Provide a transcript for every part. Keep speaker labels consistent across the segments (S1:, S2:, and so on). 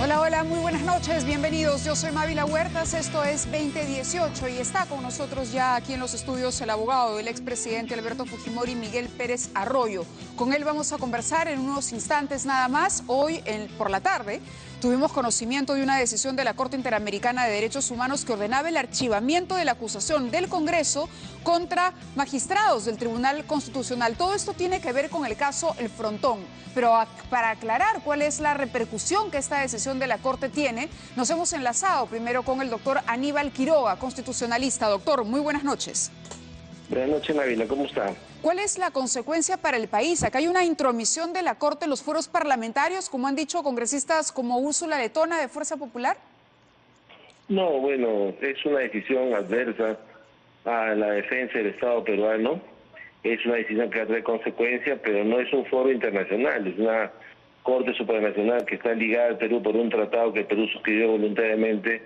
S1: Hola, hola, muy buenas noches, bienvenidos. Yo soy Mávila Huertas, esto es 2018 y está con nosotros ya aquí en los estudios el abogado del expresidente Alberto Fujimori, Miguel Pérez Arroyo. Con él vamos a conversar en unos instantes nada más. Hoy por la tarde tuvimos conocimiento de una decisión de la Corte Interamericana de Derechos Humanos que ordenaba el archivamiento de la acusación del Congreso contra magistrados del Tribunal Constitucional. Todo esto tiene que ver con el caso El Frontón, pero para aclarar cuál es la repercusión que esta decisión de la Corte tiene, nos hemos enlazado primero con el doctor Aníbal Quiroga, constitucionalista. Doctor, muy buenas noches.
S2: Buenas noches, Mávila, ¿cómo está?
S1: ¿Cuál es la consecuencia para el país? Acá hay una intromisión de la Corte en los foros parlamentarios, como han dicho congresistas como Úrsula Letona de Fuerza Popular.
S2: No, bueno, es una decisión adversa a la defensa del Estado peruano. Es una decisión que trae consecuencias, pero no es un foro internacional, es una Corte Supranacional que está ligada al Perú por un tratado que el Perú suscribió voluntariamente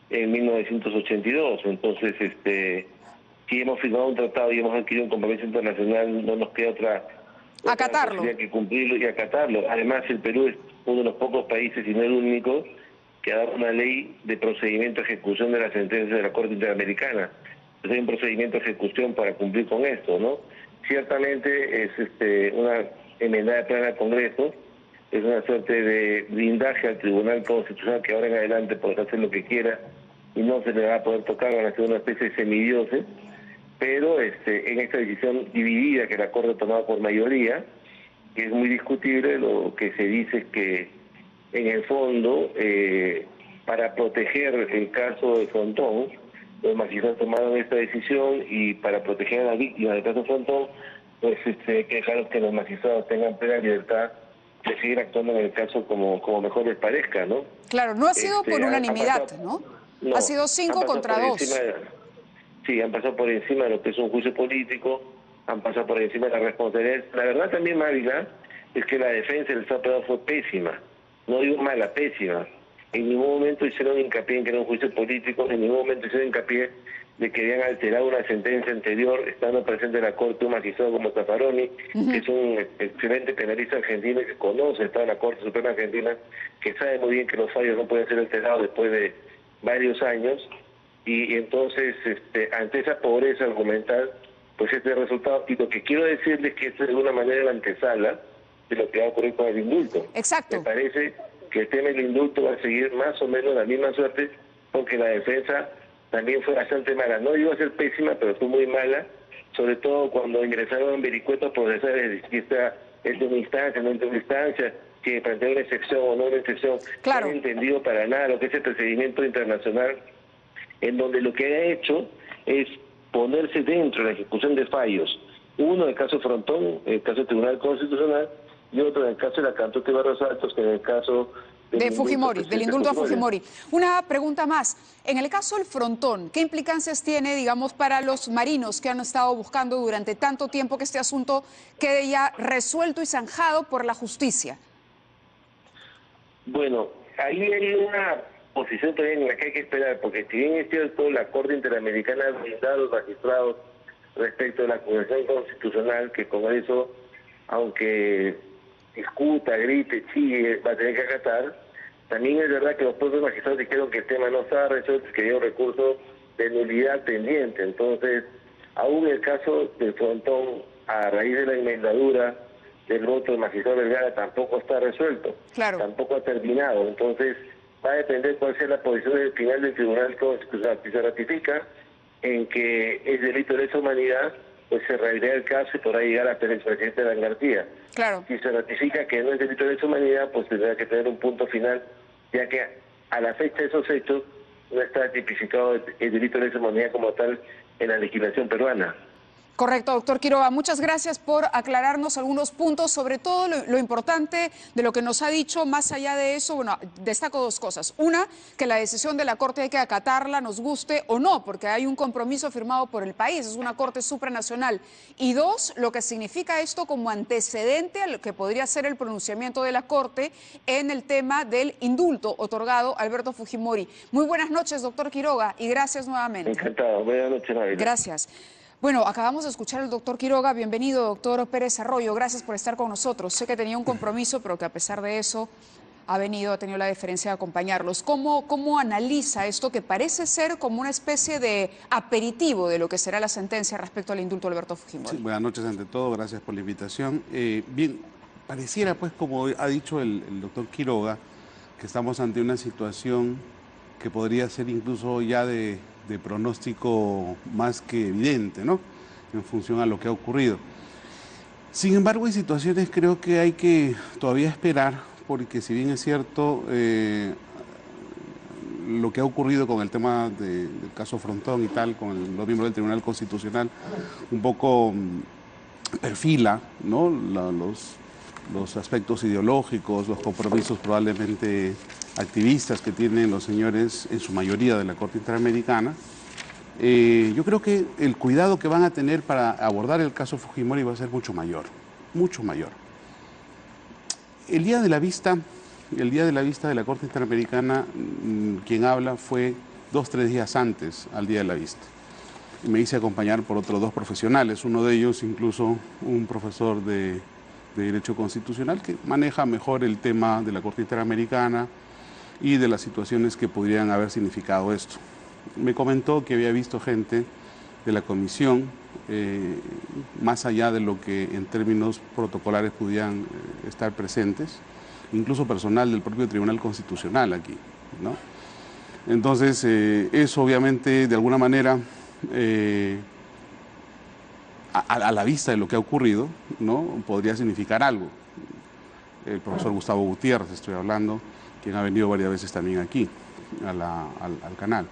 S2: en 1982. Entonces, si hemos firmado un tratado y hemos adquirido un compromiso internacional, no nos queda otra posibilidad que cumplirlo y acatarlo. Además, el Perú es uno de los pocos países, y no el único, que ha dado una ley de procedimiento de ejecución de las sentencias de la Corte Interamericana. Entonces hay un procedimiento de ejecución para cumplir con esto, ¿no? Ciertamente es una enmendada de plana al Congreso, es una suerte de blindaje al Tribunal Constitucional que ahora en adelante podrá hacer lo que quiera y no se le va a poder tocar, van a ser una especie de semidioses, pero en esta decisión dividida que la Corte ha tomado por mayoría, que es muy discutible, lo que se dice es que en el fondo, para proteger el caso de Frontón, los magistrados tomaron esta decisión y para proteger a la víctima del caso Frontón, pues hay que dejar que los magistrados tengan plena libertad de seguir actuando en el caso como mejor les parezca, ¿no?
S1: Claro, no ha sido por unanimidad, ¿no? Ha sido 5 contra 2.
S2: Sí, han pasado por encima de lo que es un juicio político, han pasado por encima de la responsabilidad. La verdad también, Mávila, es que la defensa del Estado peruano fue pésima. No digo mala, pésima. En ningún momento hicieron hincapié en que era un juicio político, en ningún momento hicieron hincapié de que habían alterado una sentencia anterior, estando presente en la Corte un magistrado como Zaffaroni, que es un excelente penalista argentino y que conoce, está en la Corte Suprema Argentina, que sabe muy bien que los fallos no pueden ser alterados después de varios años, y entonces, ante esa pobreza argumental, pues este resultado, y lo que quiero decirles es que es de alguna manera la antesala de lo que va a ocurrir con el indulto.
S1: Exacto.
S2: Me parece que el tema del indulto va a seguir más o menos la misma suerte, porque la defensa también fue bastante mala. No iba a ser pésima, pero fue muy mala, sobre todo cuando ingresaron en vericuetos procesales, si esta es de una instancia, no es de una instancia, si plantea una excepción o no una excepción.
S1: Claro.
S2: No he entendido para nada lo que es el procedimiento internacional, en donde lo que ha hecho es ponerse dentro de la ejecución de fallos. Uno en el caso Frontón, en el caso del Tribunal Constitucional, y otro en el caso de la Cantante Barros Altos, que en el caso
S1: de Fujimori, del indulto a Fujimori. Una pregunta más. En el caso del Frontón, ¿qué implicancias tiene, digamos, para los marinos que han estado buscando durante tanto tiempo que este asunto quede ya resuelto y zanjado por la justicia?
S2: Bueno, ahí hay una posición también en la que hay que esperar, porque si bien es cierto, la Corte Interamericana ha blindado a los magistrados respecto a la acusación constitucional, que con eso, aunque discuta, grite, chille, va a tener que acatar. También es verdad que los propios magistrados dijeron que el tema no estaba resuelto, que había un recurso de nulidad pendiente. Entonces, aún el caso del Frontón, a raíz de la enmendadura del voto del magistrado Vergara, tampoco está resuelto,
S1: claro,
S2: tampoco ha terminado. Entonces, va a depender cuál sea la posición final del Tribunal Constitucional. Si se ratifica en que es delito de lesa humanidad, pues se reabriría el caso y podrá llegar hasta el expresidente de la García.
S1: Claro.
S2: Si se ratifica que no es delito de lesa humanidad, pues tendrá que tener un punto final, ya que a la fecha de esos hechos no está tipificado el delito de lesa humanidad como tal en la legislación peruana.
S1: Correcto, doctor Quiroga. Muchas gracias por aclararnos algunos puntos, sobre todo lo importante de lo que nos ha dicho. Más allá de eso, bueno, destaco dos cosas. Una, que la decisión de la Corte hay que acatarla, nos guste o no, porque hay un compromiso firmado por el país, es una Corte supranacional. Y dos, lo que significa esto como antecedente a lo que podría ser el pronunciamiento de la Corte en el tema del indulto otorgado a Alberto Fujimori. Muy buenas noches, doctor Quiroga, y gracias nuevamente.
S2: Encantado. Buenas noches, Mávila.
S1: Gracias. Bueno, acabamos de escuchar al doctor Quiroga. Bienvenido, doctor Pérez Arroyo. Gracias por estar con nosotros. Sé que tenía un compromiso, pero que a pesar de eso ha tenido la deferencia de acompañarlos. ¿Cómo analiza esto que parece ser como una especie de aperitivo de lo que será la sentencia respecto al indulto de Alberto Fujimori?
S3: Sí, buenas noches ante todo, gracias por la invitación. Bien, pareciera pues, como ha dicho el doctor Quiroga, que estamos ante una situación que podría ser incluso ya de pronóstico más que evidente, ¿no?, en función a lo que ha ocurrido. Sin embargo, hay situaciones, creo que hay que todavía esperar, porque si bien es cierto, lo que ha ocurrido con el tema del caso Frontón y tal, con los miembros del Tribunal Constitucional, un poco perfila, ¿no?, los aspectos ideológicos, los compromisos probablemente activistas que tienen los señores, en su mayoría, de la Corte Interamericana. Yo creo que el cuidado que van a tener para abordar el caso Fujimori va a ser mucho mayor, mucho mayor. El día de la vista de la Corte Interamericana, quien habla fue 2 o 3 días antes al día de la vista. Y me hice acompañar por otros 2 profesionales, uno de ellos incluso un profesor de Derecho Constitucional que maneja mejor el tema de la Corte Interamericana y de las situaciones que podrían haber significado esto. Me comentó que había visto gente de la comisión, más allá de lo que en términos protocolares pudieran estar presentes, incluso personal del propio Tribunal Constitucional aquí, ¿no? Entonces, eso obviamente de alguna manera, a la vista de lo que ha ocurrido, ¿no?, podría significar algo. El profesor Gustavo Gutiérrez, estoy hablando, quien ha venido varias veces también aquí, al canal.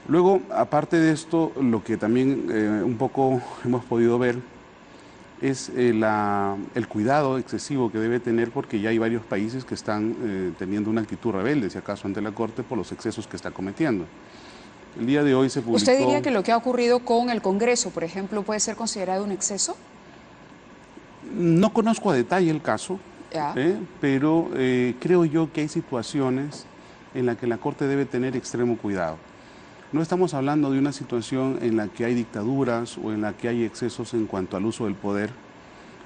S3: Luego, aparte de esto, lo que también un poco hemos podido ver es el cuidado excesivo que debe tener, porque ya hay varios países que están teniendo una actitud rebelde, si acaso, ante la Corte por los excesos que está cometiendo. El día de hoy se publicó...
S1: ¿Usted diría que lo que ha ocurrido con el Congreso, por ejemplo, puede ser considerado un exceso?
S3: No conozco a detalle el caso, pero creo yo que hay situaciones en las que la Corte debe tener extremo cuidado. No estamos hablando de una situación en la que hay dictaduras o en la que hay excesos en cuanto al uso del poder,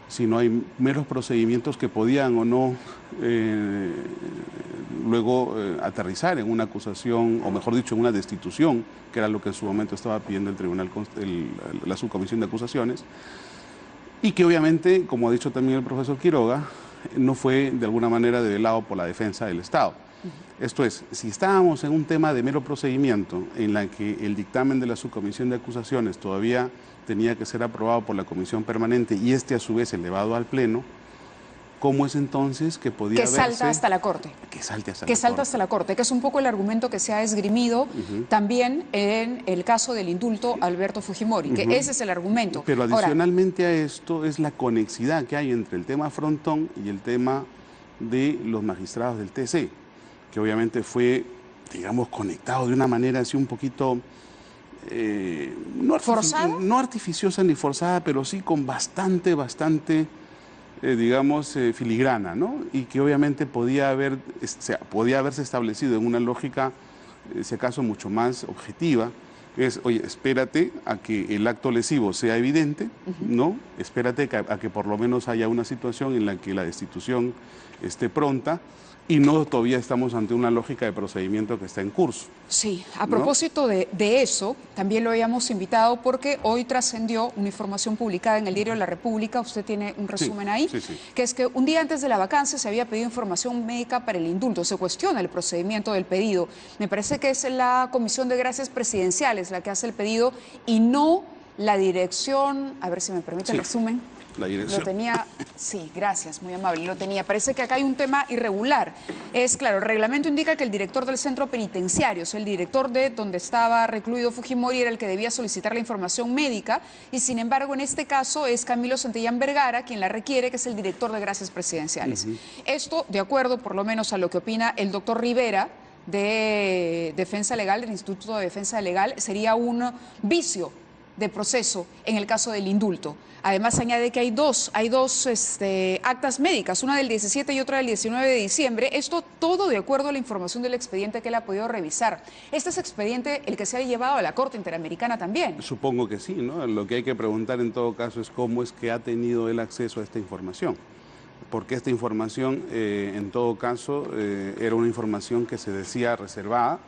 S3: sino hay meros procedimientos que podían o no luego aterrizar en una acusación, o mejor dicho, en una destitución, que era lo que en su momento estaba pidiendo el tribunal, la subcomisión de acusaciones, y que obviamente, como ha dicho también el profesor Quiroga, no fue de alguna manera develado por la defensa del Estado. Esto es, si estábamos en un tema de mero procedimiento en la que el dictamen de la subcomisión de acusaciones todavía tenía que ser aprobado por la comisión permanente y a su vez elevado al pleno, ¿cómo es entonces que podía verse?
S1: Que salta hasta la Corte.
S3: Que salte hasta la Corte.
S1: Que salta hasta la Corte, que es un poco el argumento que se ha esgrimido también en el caso del indulto a Alberto Fujimori, que ese es el argumento.
S3: Pero adicionalmente a esto es la conexidad que hay entre el tema Frontón y el tema de los magistrados del TC, que obviamente fue, digamos, conectado de una manera así un poquito... no artificiosa ni forzada, pero sí con bastante, digamos, filigrana, ¿no? Y que obviamente podía haberse establecido en una lógica, si acaso, mucho más objetiva. Es, oye, espérate a que el acto lesivo sea evidente, ¿no? Espérate a que por lo menos haya una situación en la que la destitución esté pronta, y no todavía estamos ante una lógica de procedimiento que está en curso.
S1: Sí, a propósito de eso, también lo habíamos invitado porque hoy trascendió una información publicada en el Diario de la República, usted tiene un resumen ahí, que es que un día antes de la vacancia se había pedido información médica para el indulto, se cuestiona el procedimiento del pedido. Me parece que es la Comisión de Gracias Presidenciales la que hace el pedido y no la dirección, a ver si me permite el resumen.
S3: La dirección.
S1: Lo tenía, sí, gracias, muy amable, lo tenía. Parece que acá hay un tema irregular. Es claro, el reglamento indica que el director del centro penitenciario, o sea, el director de donde estaba recluido Fujimori, era el que debía solicitar la información médica, y sin embargo, en este caso es Camilo Santillán Vergara quien la requiere, que es el director de Gracias Presidenciales. Esto, de acuerdo por lo menos a lo que opina el doctor Rivera, de Defensa Legal, del Instituto de Defensa Legal, sería un vicio de proceso en el caso del indulto. Además añade que hay dos actas médicas, una del 17 y otra del 19 de diciembre, esto todo de acuerdo a la información del expediente que él ha podido revisar. ¿Este es expediente el que se ha llevado a la Corte Interamericana también?
S3: Supongo que sí, ¿no? Lo que hay que preguntar en todo caso es cómo es que ha tenido el acceso a esta información. porque esta información, en todo caso, era una información que se decía reservada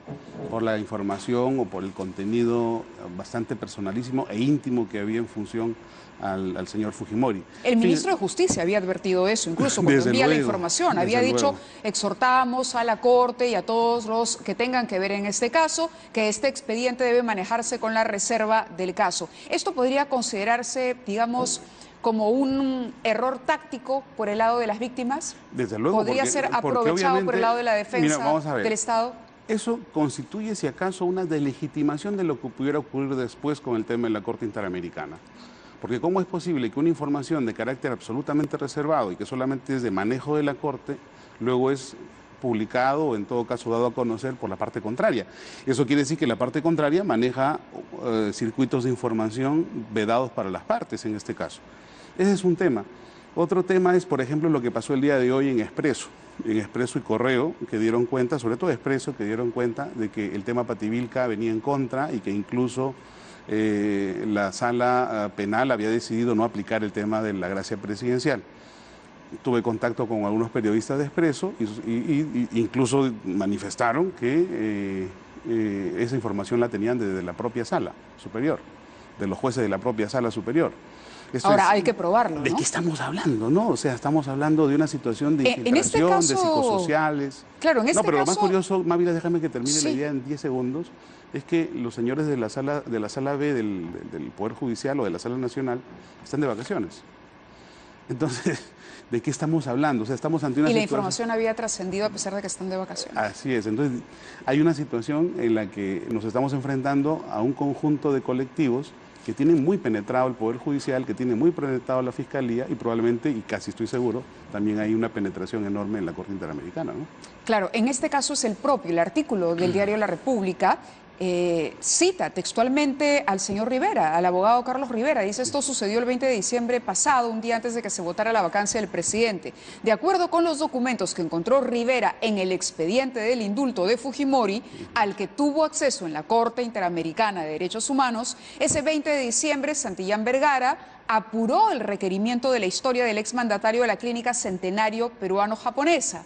S3: por la información o por el contenido bastante personalísimo e íntimo que había en función al señor Fujimori.
S1: El ministro de Justicia había advertido eso, incluso cuando envía la información. Había dicho, exhortamos a la Corte y a todos los que tengan que ver en este caso, que este expediente debe manejarse con la reserva del caso. ¿Esto podría considerarse, digamos, como un error táctico por el lado de las víctimas?
S3: Desde luego.
S1: ¿Podría ser aprovechado por el lado de la defensa del Estado?
S3: Eso constituye, si acaso, una delegitimación de lo que pudiera ocurrir después con el tema de la Corte Interamericana. Porque ¿cómo es posible que una información de carácter absolutamente reservado y que solamente es de manejo de la Corte, luego es publicado o en todo caso dado a conocer por la parte contraria? Eso quiere decir que la parte contraria maneja circuitos de información vedados para las partes en este caso. Ese es un tema. Otro tema es, por ejemplo, lo que pasó el día de hoy en Expreso y Correo, que dieron cuenta, sobre todo Expreso, que dieron cuenta de que el tema Pativilca venía en contra y que incluso la sala penal había decidido no aplicar el tema de la gracia presidencial. Tuve contacto con algunos periodistas de Expreso y incluso manifestaron que esa información la tenían desde la propia sala superior, de los jueces de la propia sala superior.
S1: Ahora hay que probarlo, ¿no?
S3: ¿De qué estamos hablando, no? O sea, estamos hablando de una situación de infiltración,
S1: en este caso,
S3: de psicosociales.
S1: Claro, en este
S3: no, pero
S1: caso,
S3: lo más curioso, Mávila, déjame que termine
S1: sí.
S3: la idea en 10 segundos, es que los señores de la sala B del Poder Judicial o de la Sala Nacional están de vacaciones. Entonces, ¿de qué estamos hablando? O sea, estamos ante una
S1: Y la
S3: situación...
S1: información había trascendido a pesar de que están de vacaciones.
S3: Así es. Entonces, hay una situación en la que nos estamos enfrentando a un conjunto de colectivos que tienen muy penetrado el Poder Judicial, que tienen muy penetrado la Fiscalía y probablemente, y casi estoy seguro, también hay una penetración enorme en la Corte Interamericana, ¿no?
S1: Claro, en este caso es el propio, el artículo del diario La República, cita textualmente al señor Rivera, al abogado Carlos Rivera. Dice, esto sucedió el 20 de diciembre pasado, un día antes de que se votara la vacancia del presidente. De acuerdo con los documentos que encontró Rivera en el expediente del indulto de Fujimori, al que tuvo acceso en la Corte Interamericana de Derechos Humanos, ese 20 de diciembre Santillán Vergara apuró el requerimiento de la historia del exmandatario de la Clínica Centenario Peruano-Japonesa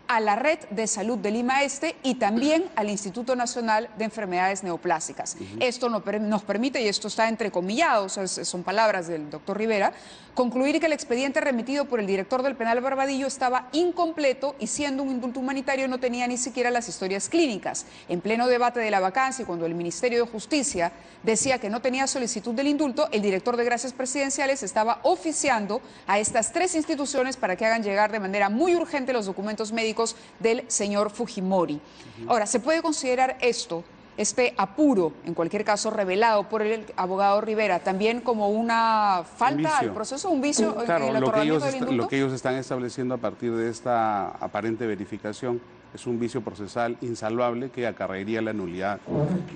S1: a la Red de Salud de Lima Este y también al Instituto Nacional de Enfermedades Neoplásicas. Esto nos permite, y esto está entrecomillado, o sea, son palabras del doctor Rivera, concluir que el expediente remitido por el director del penal Barbadillo estaba incompleto y siendo un indulto humanitario no tenía ni siquiera las historias clínicas. En pleno debate de la vacancia y cuando el Ministerio de Justicia decía que no tenía solicitud del indulto, el director de Gracias Presidenciales estaba oficiando a estas 3 instituciones para que hagan llegar de manera muy urgente los documentos médicos del señor Fujimori. Ahora, ¿se puede considerar esto, este apuro, en cualquier caso revelado por el abogado Rivera, también como una falta al proceso, un vicio
S3: claro,
S1: en el otorgamiento del indulto?
S3: Lo que ellos están estableciendo a partir de esta aparente verificación es un vicio procesal insalvable que acarrearía la nulidad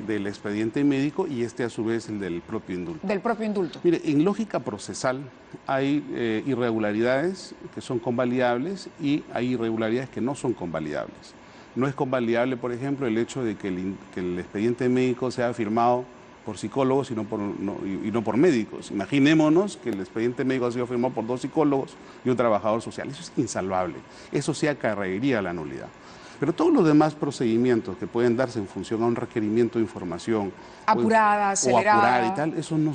S3: del expediente médico y a su vez el del propio indulto.
S1: Del propio indulto.
S3: Mire, en lógica procesal hay irregularidades que son convalidables y hay irregularidades que no son convalidables. No es convalidable, por ejemplo, el hecho de que el expediente médico sea firmado por psicólogos y no por médicos. Imaginémonos que el expediente médico ha sido firmado por 2 psicólogos y un trabajador social. Eso es insalvable. Eso sí acarrearía la nulidad. Pero todos los demás procedimientos que pueden darse en función a un requerimiento de información
S1: apurada, acelerada,
S3: o apurada y tal, eso no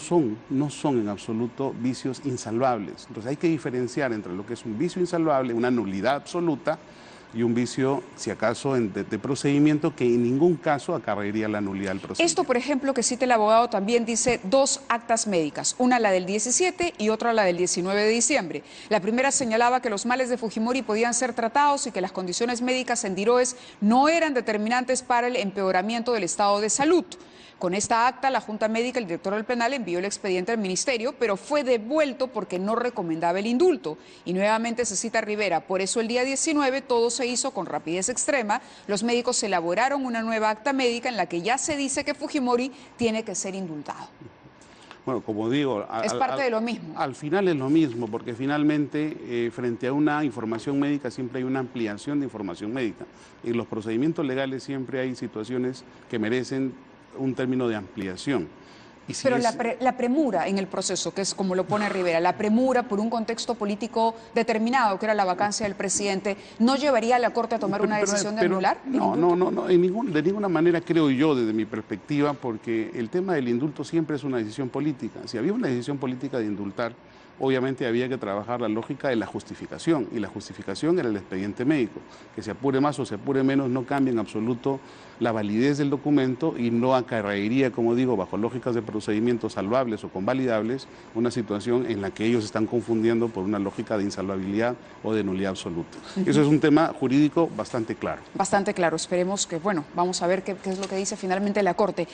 S3: son en absoluto vicios insalvables. Entonces hay que diferenciar entre lo que es un vicio insalvable, una nulidad absoluta, y un vicio, si acaso, de procedimiento que en ningún caso acarrearía la nulidad del procedimiento.
S1: Esto, por ejemplo, que cita el abogado, también dice 2 actas médicas, una la del 17 y otra la del 19 de diciembre. La primera señalaba que los males de Fujimori podían ser tratados y que las condiciones médicas en Diroes no eran determinantes para el empeoramiento del estado de salud. Con esta acta, la Junta Médica, el director del penal, envió el expediente al ministerio, pero fue devuelto porque no recomendaba el indulto. Y nuevamente se cita a Rivera. Por eso el día 19 todo se hizo con rapidez extrema. Los médicos elaboraron una nueva acta médica en la que ya se dice que Fujimori tiene que ser indultado.
S3: Bueno, como digo...
S1: Es parte de lo mismo.
S3: Al final es lo mismo, porque finalmente frente a una información médica siempre hay una ampliación de información médica. En los procedimientos legales siempre hay situaciones que merecen un término de ampliación.
S1: Pero la premura en el proceso, que es como lo pone Rivera, la premura por un contexto político determinado, que era la vacancia del presidente, ¿no llevaría a la Corte a tomar una decisión de anular el indulto?
S3: No, de ninguna manera creo yo, desde mi perspectiva, porque el tema del indulto siempre es una decisión política. Si había una decisión política de indultar, obviamente había que trabajar la lógica de la justificación, y la justificación era el expediente médico. Que se apure más o se apure menos no cambia en absoluto la validez del documento y no acarrearía, como digo, bajo lógicas de procedimientos salvables o convalidables, una situación en la que ellos están confundiendo por una lógica de insalvabilidad o de nulidad absoluta. Eso es un tema jurídico bastante claro.
S1: Bastante claro. Esperemos que, bueno, vamos a ver qué es lo que dice finalmente la Corte.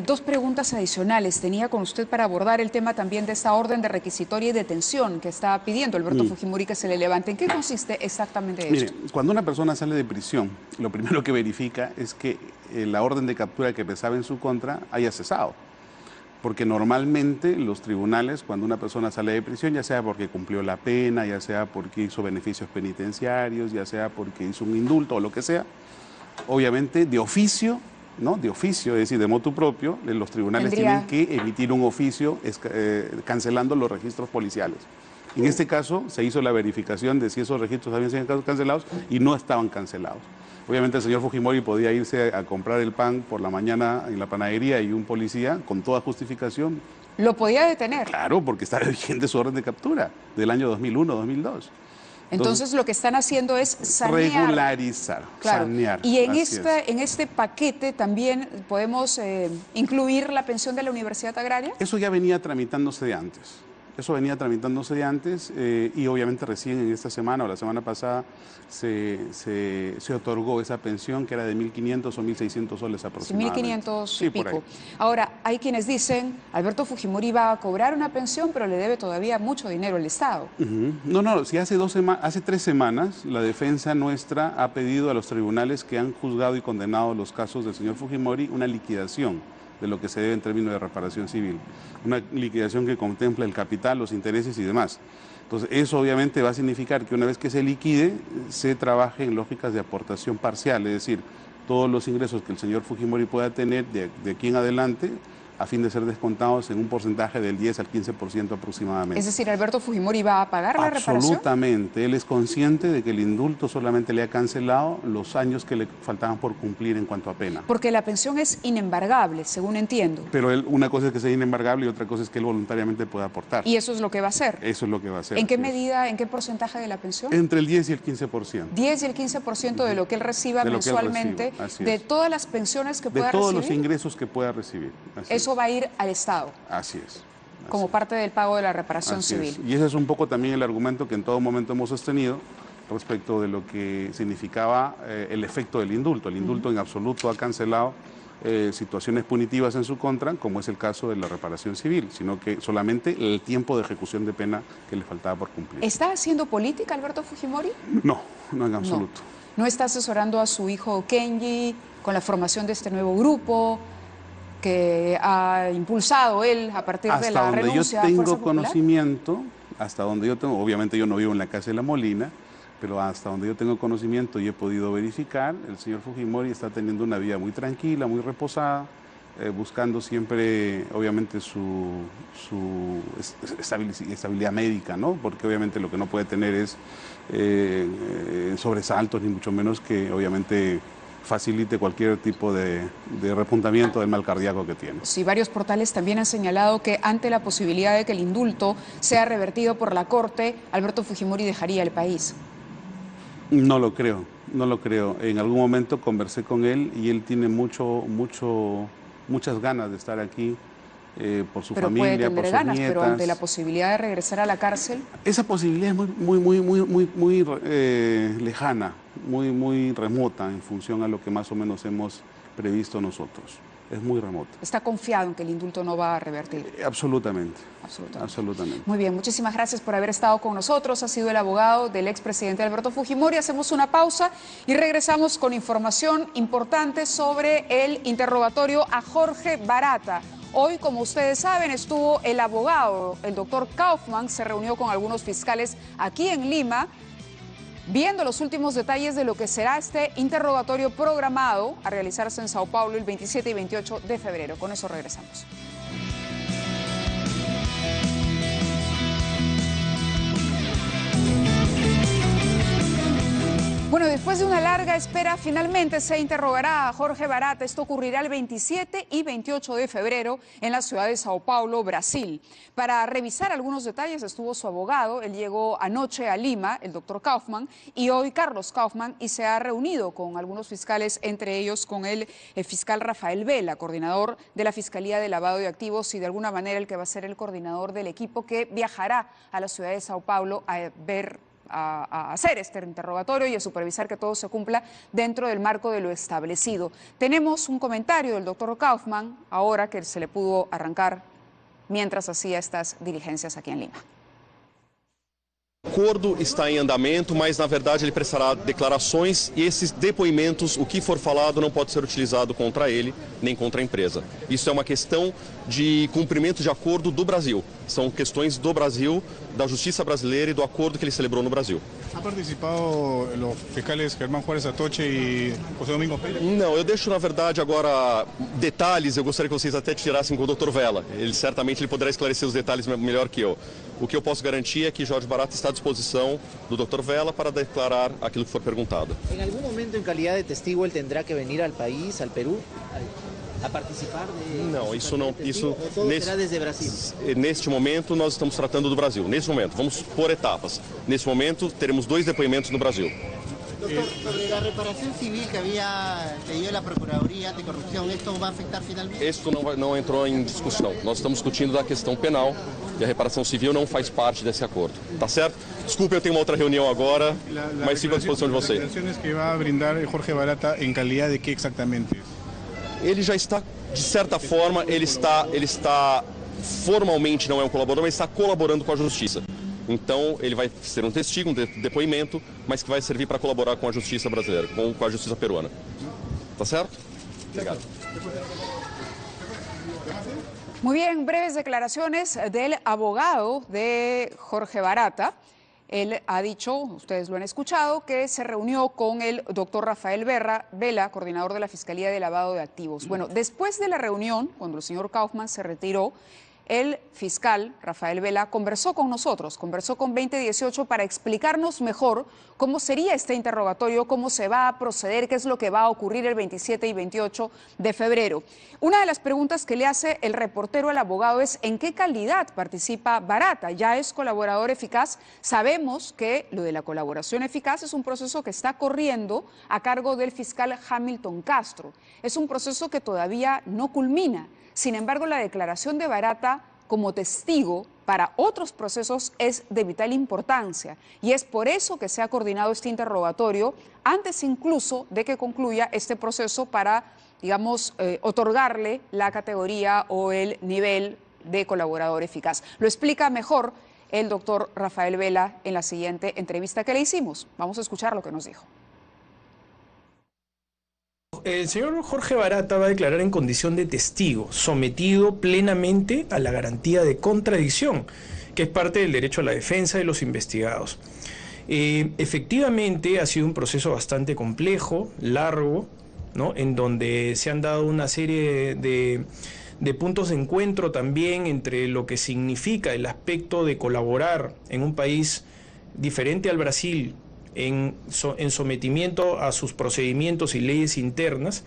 S1: Dos preguntas adicionales tenía con usted para abordar el tema también de esta orden de requisitoria y detención que está pidiendo Alberto Fujimori que se le levante. ¿En qué consiste exactamente esto?
S3: Mire, cuando una persona sale de prisión, lo primero que verifica es que la orden de captura que pesaba en su contra haya cesado. Porque normalmente los tribunales, cuando una persona sale de prisión, ya sea porque cumplió la pena, ya sea porque hizo beneficios penitenciarios, ya sea porque hizo un indulto o lo que sea, obviamente de oficio, ¿no? De oficio, es decir, de motu propio, los tribunales tienen que emitir un oficio cancelando los registros policiales. En este caso se hizo la verificación de si esos registros habían sido cancelados y no estaban cancelados. Obviamente el señor Fujimori podía irse a comprar el pan por la mañana en la panadería y un policía, con toda justificación,
S1: ¿lo podía detener?
S3: Claro, porque está vigente su orden de captura del año 2001-2002.
S1: Entonces lo que están haciendo es sanear.
S3: Regularizar,
S1: claro.
S3: sanear.
S1: Y en este paquete también podemos incluir la pensión de la Universidad Agraria.
S3: Eso ya venía tramitándose de antes. Y obviamente recién en esta semana o la semana pasada se otorgó esa pensión que era de 1.500 o 1.600 soles aproximadamente.
S1: 1.500 y pico. Ahora, hay quienes dicen, Alberto Fujimori va a cobrar una pensión, pero le debe todavía mucho dinero al Estado.
S3: No, si hace 3 semanas la defensa nuestra ha pedido a los tribunales que han juzgado y condenado los casos del señor Fujimori una liquidación de lo que se debe en términos de reparación civil. Una liquidación que contempla el capital, los intereses y demás. Entonces, eso obviamente va a significar que una vez que se liquide, se trabaje en lógicas de aportación parcial, es decir, todos los ingresos que el señor Fujimori pueda tener de aquí en adelante, a fin de ser descontados en un porcentaje del 10 al 15% aproximadamente.
S1: Es decir, ¿Alberto Fujimori va a pagar la reparación?
S3: Absolutamente. Él es consciente de que el indulto solamente le ha cancelado los años que le faltaban por cumplir en cuanto a pena.
S1: Porque la pensión es inembargable, según entiendo.
S3: Pero una cosa es que sea inembargable y otra cosa es que él voluntariamente pueda aportar.
S1: ¿Y eso es lo que va a hacer?
S3: Eso es lo que va a hacer.
S1: ¿En qué medida, en qué porcentaje de la pensión?
S3: Entre el 10 y el 15%.
S1: 10 y el 15% de lo que él reciba mensualmente, de todas las pensiones que pueda recibir.
S3: De todos los ingresos que pueda recibir.
S1: Eso va a ir al Estado.
S3: Así es.
S1: Como parte del pago de la reparación civil.
S3: Y ese es un poco también el argumento que en todo momento hemos sostenido respecto de lo que significaba el efecto del indulto. El indulto en absoluto ha cancelado situaciones punitivas en su contra, como es el caso de la reparación civil, sino que solamente el tiempo de ejecución de pena que le faltaba por cumplir.
S1: ¿Está haciendo política Alberto Fujimori?
S3: No en absoluto.
S1: ¿No está asesorando a su hijo Kenji con la formación de este nuevo grupo que ha impulsado él a partir de la renuncia a Fuerza Popular?
S3: Hasta donde yo tengo conocimiento, obviamente yo no vivo en la casa de La Molina, pero hasta donde yo tengo conocimiento y he podido verificar, el señor Fujimori está teniendo una vida muy tranquila, muy reposada, buscando siempre, obviamente, su estabilidad médica, ¿no? Porque obviamente lo que no puede tener es sobresaltos, ni mucho menos que, obviamente, facilite cualquier tipo de repuntamiento del mal cardíaco que tiene.
S1: Sí, varios portales también han señalado que ante la posibilidad de que el indulto sea revertido por la Corte, Alberto Fujimori dejaría el país.
S3: No lo creo. En algún momento conversé con él y él tiene muchas ganas de estar aquí por su familia, por sus nietas.
S1: Pero ante la posibilidad de regresar a la cárcel.
S3: Esa posibilidad es muy lejana, muy remota en función a lo que más o menos hemos previsto nosotros. Es muy remota.
S1: ¿Está confiado en que el indulto no va a revertir?
S3: Absolutamente.
S1: Muy bien, muchísimas gracias por haber estado con nosotros. Ha sido el abogado del expresidente Alberto Fujimori. Hacemos una pausa y regresamos con información importante sobre el interrogatorio a Jorge Barata. Hoy, como ustedes saben, estuvo el abogado, el doctor Kaufman, se reunió con algunos fiscales aquí en Lima, viendo los últimos detalles de lo que será este interrogatorio programado a realizarse en Sao Paulo el 27 y 28 de febrero. Con eso regresamos. Bueno, después de una larga espera, finalmente se interrogará a Jorge Barata. Esto ocurrirá el 27 y 28 de febrero en la ciudad de Sao Paulo, Brasil. Para revisar algunos detalles estuvo su abogado. Él llegó anoche a Lima, el doctor Kaufman, y hoy Carlos Kaufman, y se ha reunido con algunos fiscales, entre ellos con el fiscal Rafael Vela, coordinador de la Fiscalía de Lavado de Activos y de alguna manera el que va a ser el coordinador del equipo que viajará a la ciudad de Sao Paulo a hacer este interrogatorio y a supervisar que todo se cumpla dentro del marco de lo establecido. Tenemos un comentario del doctor Kaufman, ahora que se le pudo arrancar mientras hacía estas diligencias aquí en Lima.
S4: O acordo está em andamento, mas na verdade ele prestará declarações e esses depoimentos, o que for falado, não pode ser utilizado contra ele nem contra a empresa. Isso é uma questão de cumprimento de acordo do Brasil. São questões do Brasil, da justiça brasileira e do acordo que ele celebrou no Brasil.
S5: ¿Ha participado los fiscales Germán Juárez Atoche e José Domingo Pérez?
S4: Não, eu deixo na verdade agora detalhes, eu gostaria que vocês até tirassem com o Dr. Vela. Ele poderá esclarecer os detalhes melhor que eu. O que eu posso garantir é que Jorge Barata está à disposição do Dr. Vela para declarar aquilo que for perguntado.
S6: ¿En algún momento en calidad de testigo él tendrá que venir al país, al Perú, a participar de...
S4: Não, isso não... Isso,
S6: será desde Brasil?
S4: Neste momento nós estamos tratando do Brasil. Neste momento, vamos por etapas. Neste momento teremos 2 depoimentos no Brasil.
S7: Doctor, sobre la reparación civil que había pedido la Procuraduría Anticorrupción, ¿esto va a afectar finalmente?
S4: Isso não entrou em discussão. Nós estamos discutindo da questão penal e a reparação civil não faz parte desse acordo. Tá certo? Desculpe, eu tenho uma outra reunião agora, mas fico à disposição de vocês.
S5: Las declaraciones que va a brindar Jorge Barata, ¿en calidad de qué exactamente?
S4: Ele já está, de certa forma, ele está formalmente não é um colaborador, mas está colaborando com a justiça. Então, ele vai ser um testigo, um depoimento, mas que vai servir para colaborar com a justiça brasileira, com a justiça peruana. Tá certo? Obrigado.
S1: Muy bien, breves declaraciones del abogado de Jorge Barata. Él ha dicho, ustedes lo han escuchado, que se reunió con el doctor Rafael Vela, coordinador de la Fiscalía de Lavado de Activos. Bueno, después de la reunión, cuando el señor Kaufman se retiró, el fiscal Rafael Vela conversó con nosotros, conversó con 2018 para explicarnos mejor cómo sería este interrogatorio, cómo se va a proceder, qué es lo que va a ocurrir el 27 y 28 de febrero. Una de las preguntas que le hace el reportero al abogado es ¿en qué calidad participa Barata? Ya es colaborador eficaz. Sabemos que lo de la colaboración eficaz es un proceso que está corriendo a cargo del fiscal Hamilton Castro. Es un proceso que todavía no culmina. Sin embargo, la declaración de Barata como testigo para otros procesos es de vital importancia y es por eso que se ha coordinado este interrogatorio antes incluso de que concluya este proceso para, digamos, otorgarle la categoría o el nivel de colaborador eficaz. Lo explica mejor el doctor Rafael Vela en la siguiente entrevista que le hicimos. Vamos a escuchar lo que nos dijo.
S8: El señor Jorge Barata va a declarar en condición de testigo, sometido plenamente a la garantía de contradicción, que es parte del derecho a la defensa de los investigados. Efectivamente ha sido un proceso bastante complejo, largo, ¿no? En donde se han dado una serie de puntos de encuentro también entre lo que significa el aspecto de colaborar en un país diferente al Brasil, en sometimiento a sus procedimientos y leyes internas,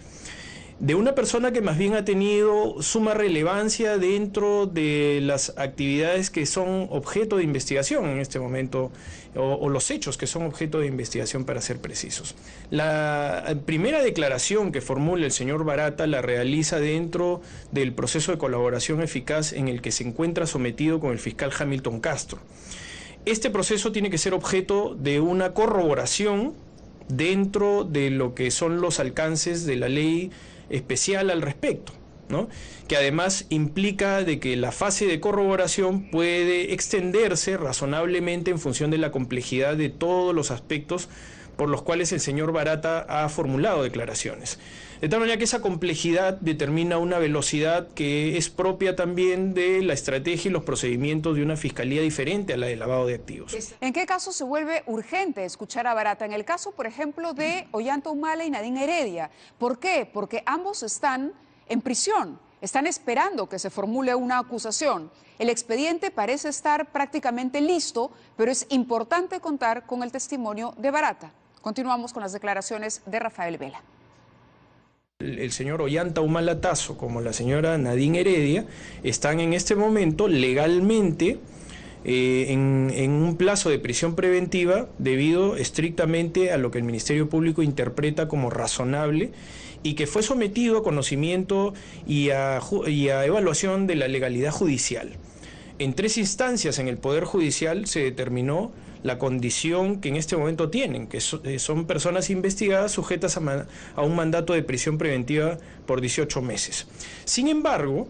S8: de una persona que más bien ha tenido suma relevancia dentro de las actividades que son objeto de investigación en este momento, o los hechos que son objeto de investigación para ser precisos. La primera declaración que formula el señor Barata la realiza dentro del proceso de colaboración eficaz en el que se encuentra sometido con el fiscal Hamilton Castro. Este proceso tiene que ser objeto de una corroboración dentro de lo que son los alcances de la ley especial al respecto, ¿no? Que además implica de que la fase de corroboración puede extenderse razonablemente en función de la complejidad de todos los aspectos por los cuales el señor Barata ha formulado declaraciones. De tal manera que esa complejidad determina una velocidad que es propia también de la estrategia y los procedimientos de una fiscalía diferente a la de lavado de activos.
S1: ¿En qué caso se vuelve urgente escuchar a Barata? En el caso, por ejemplo, de Ollanta Humala y Nadine Heredia. ¿Por qué? Porque ambos están en prisión, están esperando que se formule una acusación. El expediente parece estar prácticamente listo, pero es importante contar con el testimonio de Barata. Continuamos con las declaraciones de Rafael Vela.
S8: El señor Ollanta Humala Tasso como la señora Nadine Heredia están en este momento legalmente en un plazo de prisión preventiva debido estrictamente a lo que el Ministerio Público interpreta como razonable y que fue sometido a conocimiento y a evaluación de la legalidad judicial. En 3 instancias en el Poder Judicial se determinó la condición que en este momento tienen, que son personas investigadas sujetas a un mandato de prisión preventiva por 18 meses. Sin embargo,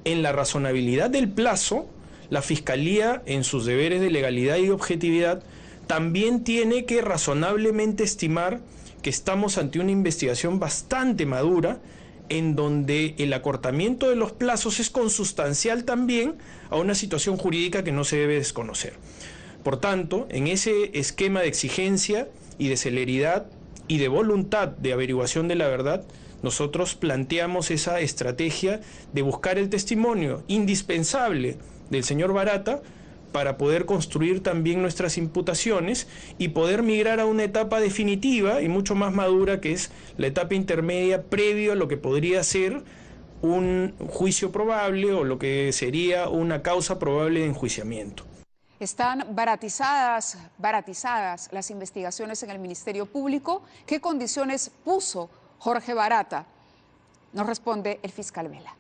S8: en la razonabilidad del plazo, la Fiscalía, en sus deberes de legalidad y objetividad, también tiene que razonablemente estimar que estamos ante una investigación bastante madura, en donde el acortamiento de los plazos es consustancial también a una situación jurídica que no se debe desconocer. Por tanto, en ese esquema de exigencia y de celeridad y de voluntad de averiguación de la verdad, nosotros planteamos esa estrategia de buscar el testimonio indispensable del señor Barata para poder construir también nuestras imputaciones y poder migrar a una etapa definitiva y mucho más madura, que es la etapa intermedia previo a lo que podría ser un juicio probable o lo que sería una causa probable de enjuiciamiento.
S1: Están baratizadas las investigaciones en el Ministerio Público. ¿Qué condiciones puso Jorge Barata? Nos responde el fiscal Vela.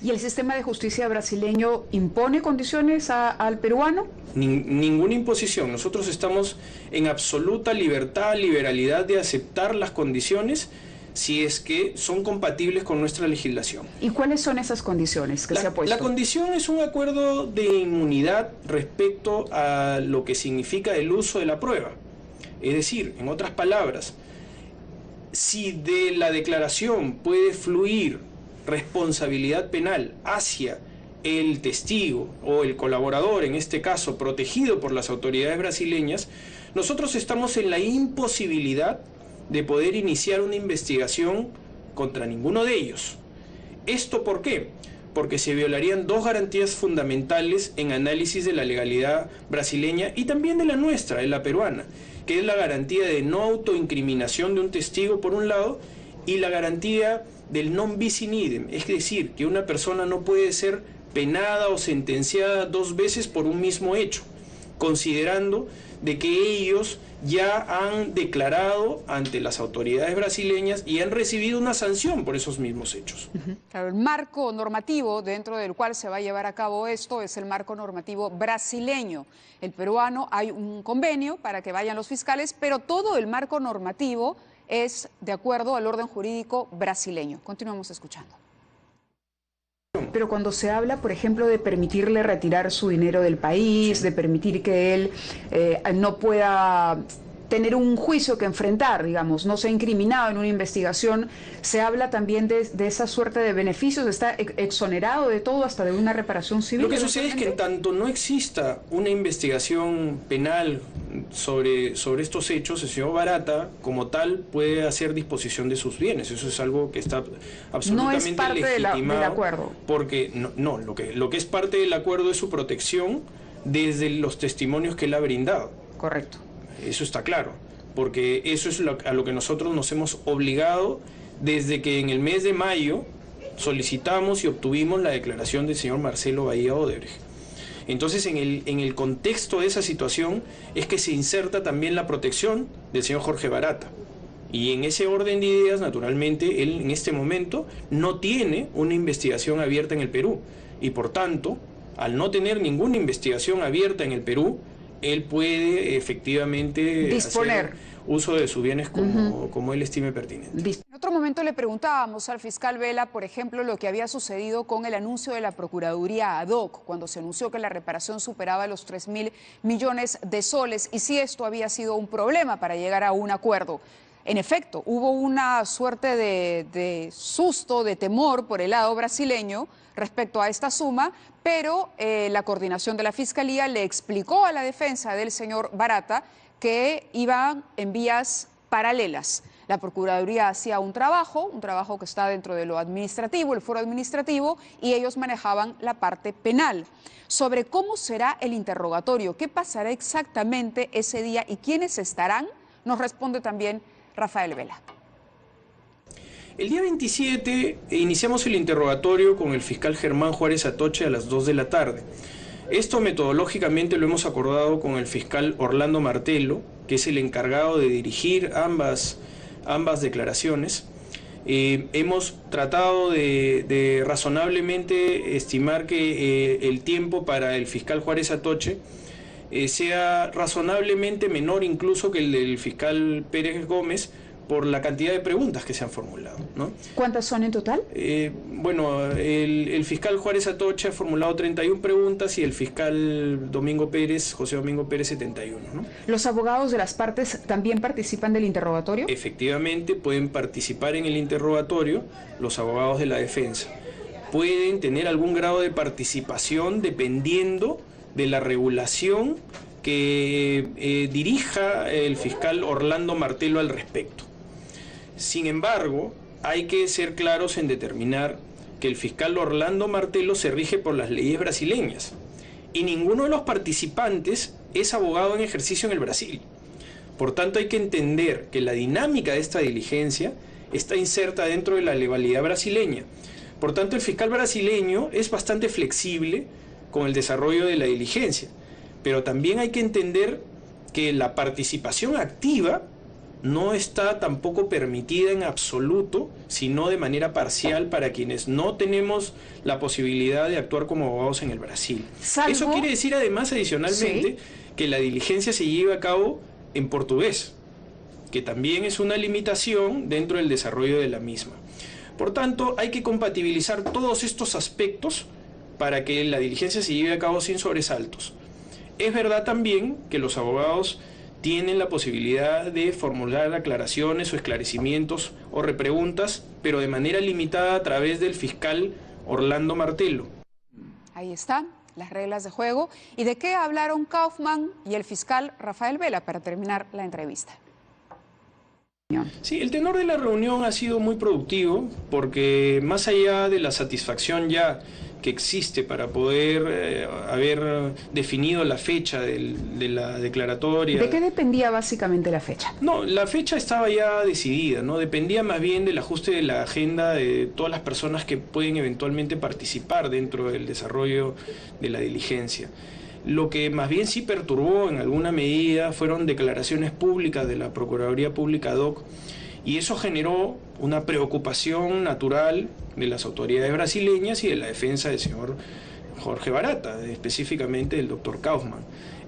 S1: ¿Y el sistema de justicia brasileño impone condiciones al peruano?
S8: Ninguna imposición. Nosotros estamos en absoluta libertad, liberalidad de aceptar las condiciones si es que son compatibles con nuestra legislación.
S1: ¿Y cuáles son esas condiciones que se ha puesto?
S8: La condición es un acuerdo de inmunidad respecto a lo que significa el uso de la prueba. Es decir, en otras palabras, si de la declaración puede fluir responsabilidad penal hacia el testigo o el colaborador, en este caso protegido por las autoridades brasileñas, nosotros estamos en la imposibilidad de poder iniciar una investigación contra ninguno de ellos. ¿Esto por qué? Porque se violarían 2 garantías fundamentales en análisis de la legalidad brasileña y también de la nuestra, de la peruana, que es la garantía de no autoincriminación de un testigo por un lado y la garantía del non bis in idem, es decir, que una persona no puede ser penada o sentenciada 2 veces por un mismo hecho, considerando de que ellos ya han declarado ante las autoridades brasileñas y han recibido una sanción por esos mismos hechos.
S1: Claro, el marco normativo dentro del cual se va a llevar a cabo esto es el marco normativo brasileño. El peruano, hay un convenio para que vayan los fiscales, pero todo el marco normativo es de acuerdo al orden jurídico brasileño. Continuamos escuchando. Pero cuando se habla, por ejemplo, de permitirle retirar su dinero del país, sí, de permitir que él no pueda tener un juicio que enfrentar, digamos, no sea incriminado en una investigación, se habla también de esa suerte de beneficios, está exonerado de todo, hasta de una reparación civil.
S8: Lo que sucede es que en tanto no exista una investigación penal sobre estos hechos, el señor Barata, como tal, puede hacer disposición de sus bienes. Eso es algo que está absolutamente
S1: no es parte
S8: legitimado
S1: del acuerdo.
S8: Porque lo que es parte del acuerdo es su protección desde los testimonios que él ha brindado.
S1: Correcto.
S8: Eso está claro, porque eso es a lo que nosotros nos hemos obligado desde que en el mes de mayo solicitamos y obtuvimos la declaración del señor Marcelo Bahía Odebrecht. Entonces, en el contexto de esa situación es que se inserta también la protección del señor Jorge Barata. Y en ese orden de ideas, naturalmente, él en este momento no tiene una investigación abierta en el Perú. Y por tanto, al no tener ninguna investigación abierta en el Perú, él puede efectivamente disponer, hacer uso de sus bienes como él estime pertinente.
S1: En otro momento le preguntábamos al fiscal Vela, por ejemplo, lo que había sucedido con el anuncio de la Procuraduría ad hoc, cuando se anunció que la reparación superaba los 3.000 millones de soles, y si esto había sido un problema para llegar a un acuerdo. En efecto, hubo una suerte de susto, de temor por el lado brasileño respecto a esta suma, pero la coordinación de la Fiscalía le explicó a la defensa del señor Barata que iban en vías paralelas. La Procuraduría hacía un trabajo que está dentro de lo administrativo, el foro administrativo, y ellos manejaban la parte penal. Sobre cómo será el interrogatorio, qué pasará exactamente ese día y quiénes estarán, nos responde también Rafael Vela.
S8: El día 27 iniciamos el interrogatorio con el fiscal Germán Juárez Atoche a las 2 de la tarde. Esto metodológicamente lo hemos acordado con el fiscal Orlando Martello, que es el encargado de dirigir ambas declaraciones. Hemos tratado de razonablemente estimar que el tiempo para el fiscal Juárez Atoche sea razonablemente menor incluso que el del fiscal Pérez Gómez, por la cantidad de preguntas que se han formulado, ¿no?
S1: ¿Cuántas son en total?
S8: Bueno, el fiscal Juárez Atoche ha formulado 31 preguntas y el fiscal José Domingo Pérez, 71, ¿no?
S1: ¿Los abogados de las partes también participan del interrogatorio?
S8: Efectivamente, pueden participar en el interrogatorio los abogados de la defensa. Pueden tener algún grado de participación dependiendo de la regulación que dirija el fiscal Orlando Martello al respecto. Sin embargo, hay que ser claros en determinar que el fiscal Orlando Martello se rige por las leyes brasileñas y ninguno de los participantes es abogado en ejercicio en el Brasil. Por tanto, hay que entender que la dinámica de esta diligencia está inserta dentro de la legalidad brasileña. Por tanto, el fiscal brasileño es bastante flexible con el desarrollo de la diligencia, pero también hay que entender que la participación activa no está tampoco permitida en absoluto, sino de manera parcial para quienes no tenemos la posibilidad de actuar como abogados en el Brasil. Eso quiere decir además, adicionalmente, que la diligencia se lleve a cabo en portugués, que también es una limitación dentro del desarrollo de la misma. Por tanto, hay que compatibilizar todos estos aspectos para que la diligencia se lleve a cabo sin sobresaltos. Es verdad también que los abogados tienen la posibilidad de formular aclaraciones o esclarecimientos o repreguntas, pero de manera limitada a través del fiscal Orlando Martello.
S1: Ahí están las reglas de juego. ¿Y de qué hablaron Kaufman y el fiscal Rafael Vela para terminar la entrevista?
S8: Sí, el tenor de la reunión ha sido muy productivo porque más allá de la satisfacción ya que existe para poder haber definido la fecha de la declaratoria.
S1: ¿De qué dependía básicamente la fecha?
S8: No, la fecha estaba ya decidida, ¿no? Dependía más bien del ajuste de la agenda de todas las personas que pueden eventualmente participar dentro del desarrollo de la diligencia. Lo que más bien sí perturbó en alguna medida fueron declaraciones públicas de la Procuraduría Pública DOC, y eso generó una preocupación natural de las autoridades brasileñas y de la defensa del señor Jorge Barata, específicamente del doctor Kaufman.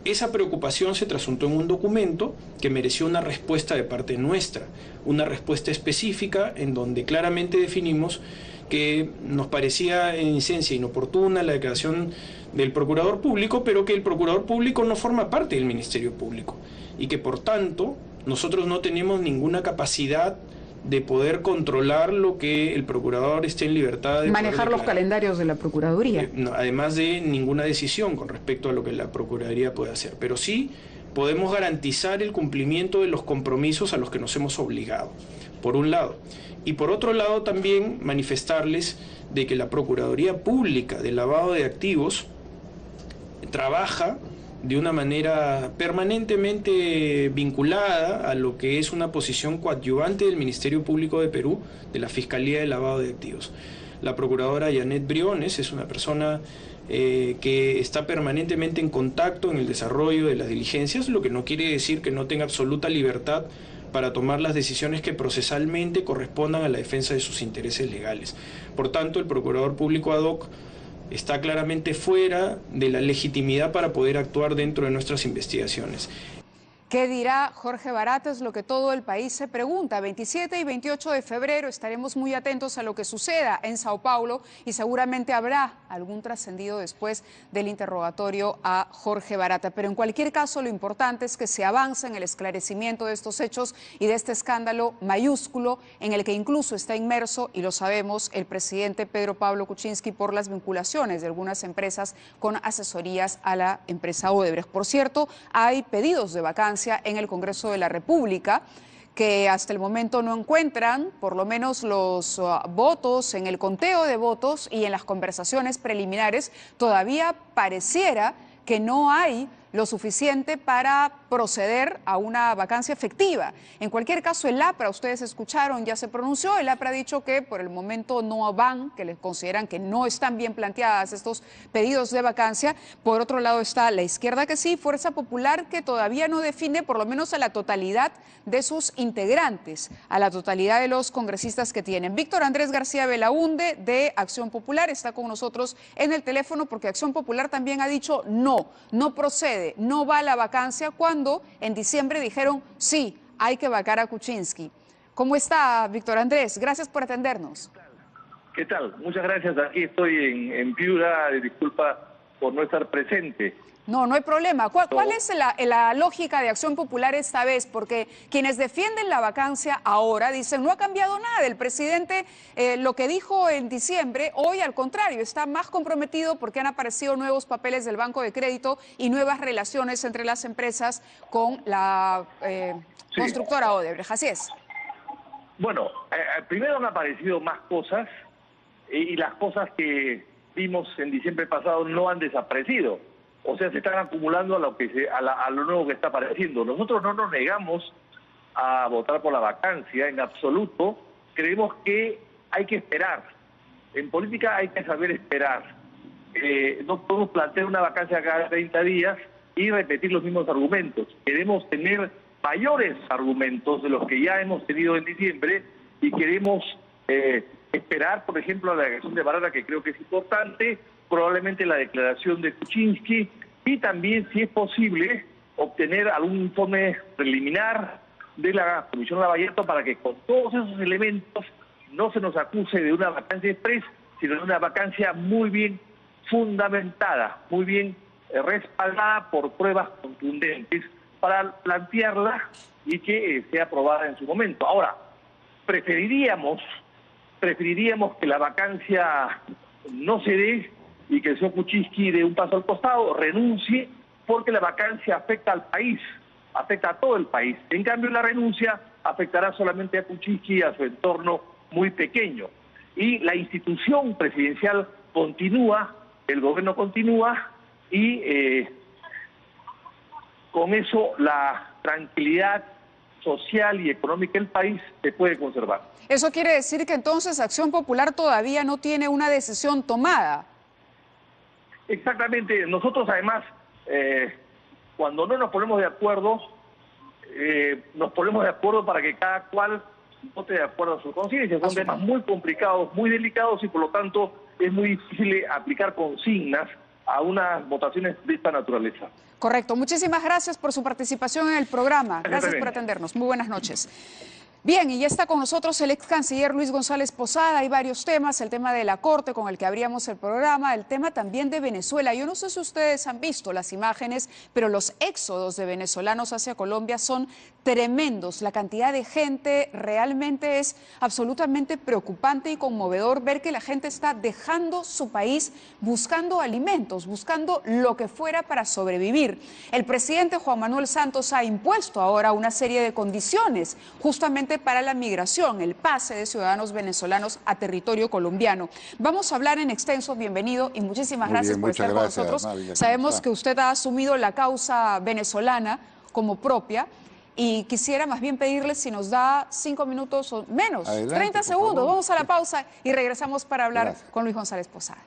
S8: Esa preocupación se trasuntó en un documento que mereció una respuesta de parte nuestra, una respuesta específica en donde claramente definimos que nos parecía en esencia inoportuna la declaración del procurador público, pero que el procurador público no forma parte del Ministerio Público y que por tanto nosotros no tenemos ninguna capacidad de poder controlar lo que el procurador esté en libertad de
S1: manejar los calendarios de la Procuraduría.
S8: Además de ninguna decisión con respecto a lo que la Procuraduría puede hacer, pero sí podemos garantizar el cumplimiento de los compromisos a los que nos hemos obligado, por un lado. Y por otro lado también manifestarles de que la Procuraduría Pública de Lavado de Activos trabaja de una manera permanentemente vinculada a lo que es una posición coadyuvante del Ministerio Público de Perú, de la Fiscalía de Lavado de Activos. La procuradora Janet Briones es una persona que está permanentemente en contacto en el desarrollo de las diligencias, lo que no quiere decir que no tenga absoluta libertad para tomar las decisiones que procesalmente correspondan a la defensa de sus intereses legales. Por tanto, el Procurador Público ad hoc está claramente fuera de la legitimidad para poder actuar dentro de nuestras investigaciones.
S1: ¿Qué dirá Jorge Barata? Es lo que todo el país se pregunta. 27 y 28 de febrero estaremos muy atentos a lo que suceda en Sao Paulo y seguramente habrá algún trascendido después del interrogatorio a Jorge Barata. Pero en cualquier caso, lo importante es que se avance en el esclarecimiento de estos hechos y de este escándalo mayúsculo en el que incluso está inmerso, y lo sabemos, el presidente Pedro Pablo Kuczynski por las vinculaciones de algunas empresas con asesorías a la empresa Odebrecht. Por cierto, hay pedidos de vacancia en el Congreso de la República que hasta el momento no encuentran por lo menos los votos en el conteo de votos y en las conversaciones preliminares. Todavía pareciera que no hay lo suficiente para proceder a una vacancia efectiva. En cualquier caso, el APRA, ustedes escucharon, ya se pronunció. El APRA ha dicho que por el momento no van, que les consideran que no están bien planteadas estos pedidos de vacancia. Por otro lado está la izquierda que sí, Fuerza Popular, que todavía no define por lo menos a la totalidad de sus integrantes, a la totalidad de los congresistas que tienen. Víctor Andrés García Belaunde de Acción Popular está con nosotros en el teléfono porque Acción Popular también ha dicho no procede, no va a la vacancia cuando en diciembre dijeron sí, hay que vacar a Kuczynski. ¿Cómo está, Víctor Andrés? Gracias por atendernos.
S9: ¿Qué tal? Muchas gracias. Aquí estoy en Piura. Disculpa por no estar presente.
S1: No hay problema. ¿Cuál es la lógica de Acción Popular esta vez? Porque quienes defienden la vacancia ahora dicen no ha cambiado nada. El presidente lo que dijo en diciembre, hoy al contrario, está más comprometido porque han aparecido nuevos papeles del Banco de Crédito y nuevas relaciones entre las empresas con la constructora Odebrecht. Así es.
S9: Bueno, primero han aparecido más cosas y las cosas que vimos en diciembre pasado no han desaparecido. O sea, se están acumulando a lo nuevo que está apareciendo. Nosotros no nos negamos a votar por la vacancia en absoluto. Creemos que hay que esperar. En política hay que saber esperar. No podemos plantear una vacancia cada 30 días y repetir los mismos argumentos. Queremos tener mayores argumentos de los que ya hemos tenido en diciembre y queremos esperar, por ejemplo, a la declaración de Barada, que creo que es importante, probablemente la declaración de Kuczynski y también, si es posible, obtener algún informe preliminar de la Comisión Lavallato para que con todos esos elementos no se nos acuse de una vacancia express, sino de una vacancia muy bien fundamentada, muy bien respaldada por pruebas contundentes para plantearla y que sea aprobada en su momento. Ahora, preferiríamos que la vacancia no se dé y que el señor Kuczynski dé un paso al costado, renuncie, porque la vacancia afecta al país, afecta a todo el país. En cambio, la renuncia afectará solamente a Kuczynski y a su entorno muy pequeño. Y la institución presidencial continúa, el gobierno continúa y con eso la tranquilidad social y económica del país se puede conservar.
S1: Eso quiere decir que entonces Acción Popular todavía no tiene una decisión tomada.
S9: Exactamente. Nosotros además, cuando no nos ponemos de acuerdo, nos ponemos de acuerdo para que cada cual vote de acuerdo a su conciencia. Son temas muy complicados, muy delicados y por lo tanto es muy difícil aplicar consignas a unas votaciones de esta naturaleza.
S1: Correcto. Muchísimas gracias por su participación en el programa. Gracias por atendernos. Muy buenas noches. Bien, y ya está con nosotros el ex canciller Luis González Posada. Hay varios temas, el tema de la Corte con el que abríamos el programa, el tema también de Venezuela. Yo no sé si ustedes han visto las imágenes, pero los éxodos de venezolanos hacia Colombia son tremendos. La cantidad de gente realmente es absolutamente preocupante y conmovedor ver que la gente está dejando su país buscando alimentos, buscando lo que fuera para sobrevivir. El presidente Juan Manuel Santos ha impuesto ahora una serie de condiciones justamente para la migración, el pase de ciudadanos venezolanos a territorio colombiano. Vamos a hablar en extenso, bienvenido y muchísimas gracias por estar con nosotros. Sabemos que usted ha asumido la causa venezolana como propia y quisiera más bien pedirle si nos da 5 minutos o menos, adelante, 30 segundos. Vamos a la pausa y regresamos para hablar con Luis González Posada.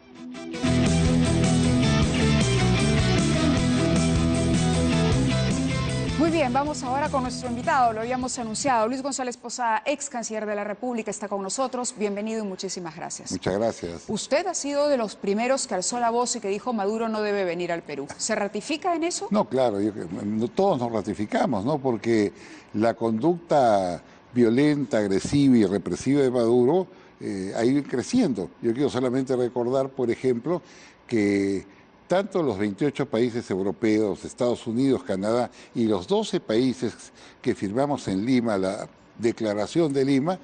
S1: Muy bien, vamos ahora con nuestro invitado, lo habíamos anunciado, Luis González Posada, ex canciller de la República, está con nosotros. Bienvenido y muchísimas gracias.
S10: Muchas gracias.
S1: Usted ha sido de los primeros que alzó la voz y que dijo Maduro no debe venir al Perú. ¿Se ratifica en eso?
S10: No, claro, todos nos ratificamos, ¿no? Porque la conducta violenta, agresiva y represiva de Maduro ha ido creciendo. Yo quiero solamente recordar, por ejemplo, que tanto los 28 países europeos, Estados Unidos, Canadá y los 12 países que firmamos en Lima, la Declaración de Lima,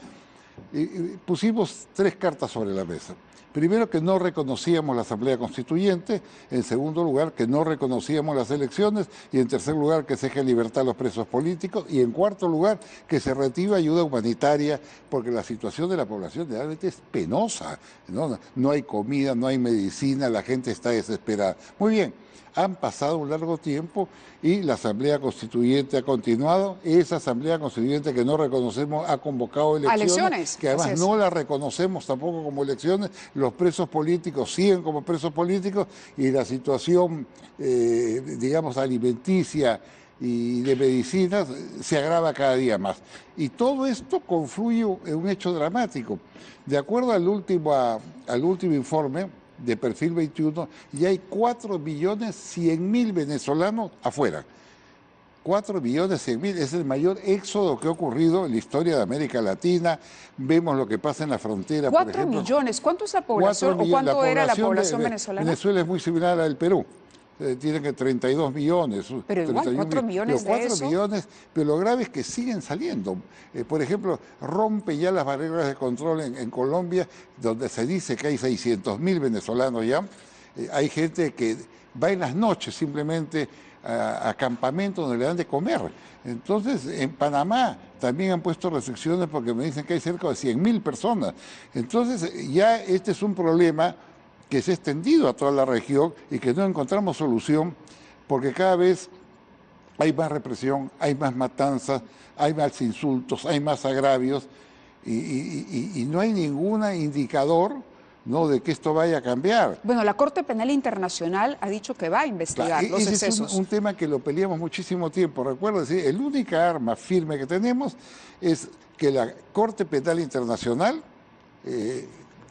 S10: pusimos 3 cartas sobre la mesa. Primero, que no reconocíamos la Asamblea Constituyente. En segundo lugar, que no reconocíamos las elecciones. Y en tercer lugar, que se deje en libertad a los presos políticos. Y en cuarto lugar, que se retire ayuda humanitaria, porque la situación de la población realmente es penosa, ¿no? No hay comida, no hay medicina, la gente está desesperada. Muy bien. Han pasado un largo tiempo y la Asamblea Constituyente ha continuado. Esa Asamblea Constituyente que no reconocemos ha convocado elecciones, que además no la reconocemos tampoco como elecciones. Los presos políticos siguen como presos políticos y la situación, digamos, alimenticia y de medicinas se agrava cada día más. Y todo esto confluye en un hecho dramático. De acuerdo al último informe de Perfil 21, ya hay 4.100.000 venezolanos afuera. 4.100.000 es el mayor éxodo que ha ocurrido en la historia de América Latina. Vemos lo que pasa en la frontera, por ejemplo.
S1: 4 millones. ¿Cuánto es la población o cuánto era la población venezolana?
S10: Venezuela es muy similar al Perú. Tienen que 32 millones.
S1: Pero igual, 4 millones de eso.
S10: 4 millones, pero lo grave es que siguen saliendo. Por ejemplo, rompe ya las barreras de control en Colombia, donde se dice que hay 600.000 venezolanos ya. Hay gente que va en las noches simplemente a campamentos donde le dan de comer. Entonces, en Panamá también han puesto restricciones porque me dicen que hay cerca de 100.000 personas. Entonces, ya este es un problema que se ha extendido a toda la región y que no encontramos solución porque cada vez hay más represión, hay más matanzas, hay más insultos, hay más agravios y no hay ningún indicador, ¿no?, de que esto vaya a cambiar.
S1: Bueno, la Corte Penal Internacional ha dicho que va a investigar los excesos.
S10: Es un tema que lo peleamos muchísimo tiempo. Recuerda, ¿sí? El única arma firme que tenemos es que la Corte Penal Internacional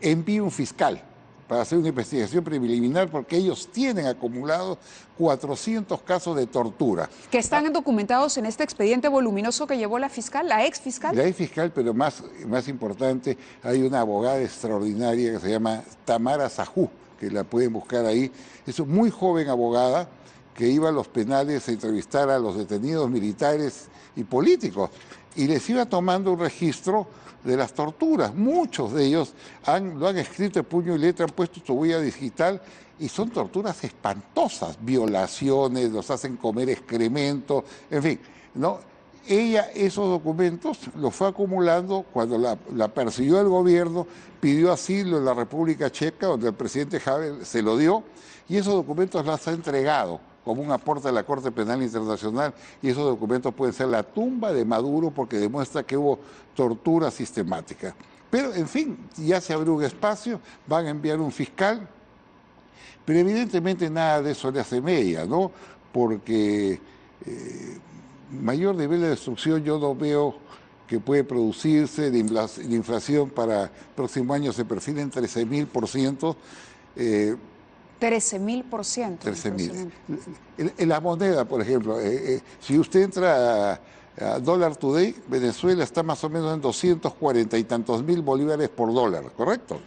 S10: envíe un fiscal para hacer una investigación preliminar, porque ellos tienen acumulados 400 casos de tortura.
S1: Que están documentados en este expediente voluminoso que llevó la fiscal, la ex fiscal.
S10: La ex fiscal, pero más importante, hay una abogada extraordinaria que se llama Tamara Sajú, que la pueden buscar ahí. Es una muy joven abogada que iba a los penales a entrevistar a los detenidos militares y políticos y les iba tomando un registro de las torturas. Muchos de ellos lo han escrito de puño y letra, han puesto su huella digital y son torturas espantosas, violaciones, los hacen comer excremento, en fin, ¿no? Ella esos documentos los fue acumulando cuando la persiguió el gobierno, pidió asilo en la República Checa, donde el presidente Havel se lo dio, y esos documentos los ha entregado como un aporte a la Corte Penal Internacional, y esos documentos pueden ser la tumba de Maduro porque demuestra que hubo tortura sistemática. Pero, en fin, ya se abrió un espacio, van a enviar un fiscal, pero evidentemente nada de eso le hace mella, ¿no? Porque mayor nivel de destrucción yo no veo que puede producirse. La inflación para el próximo año se perfila en 13.000%.
S1: 13.000%.
S10: 13.000. En la moneda, por ejemplo, si usted entra a Dollar Today, Venezuela está más o menos en 240 y tantos mil bolívares por dólar, ¿correcto?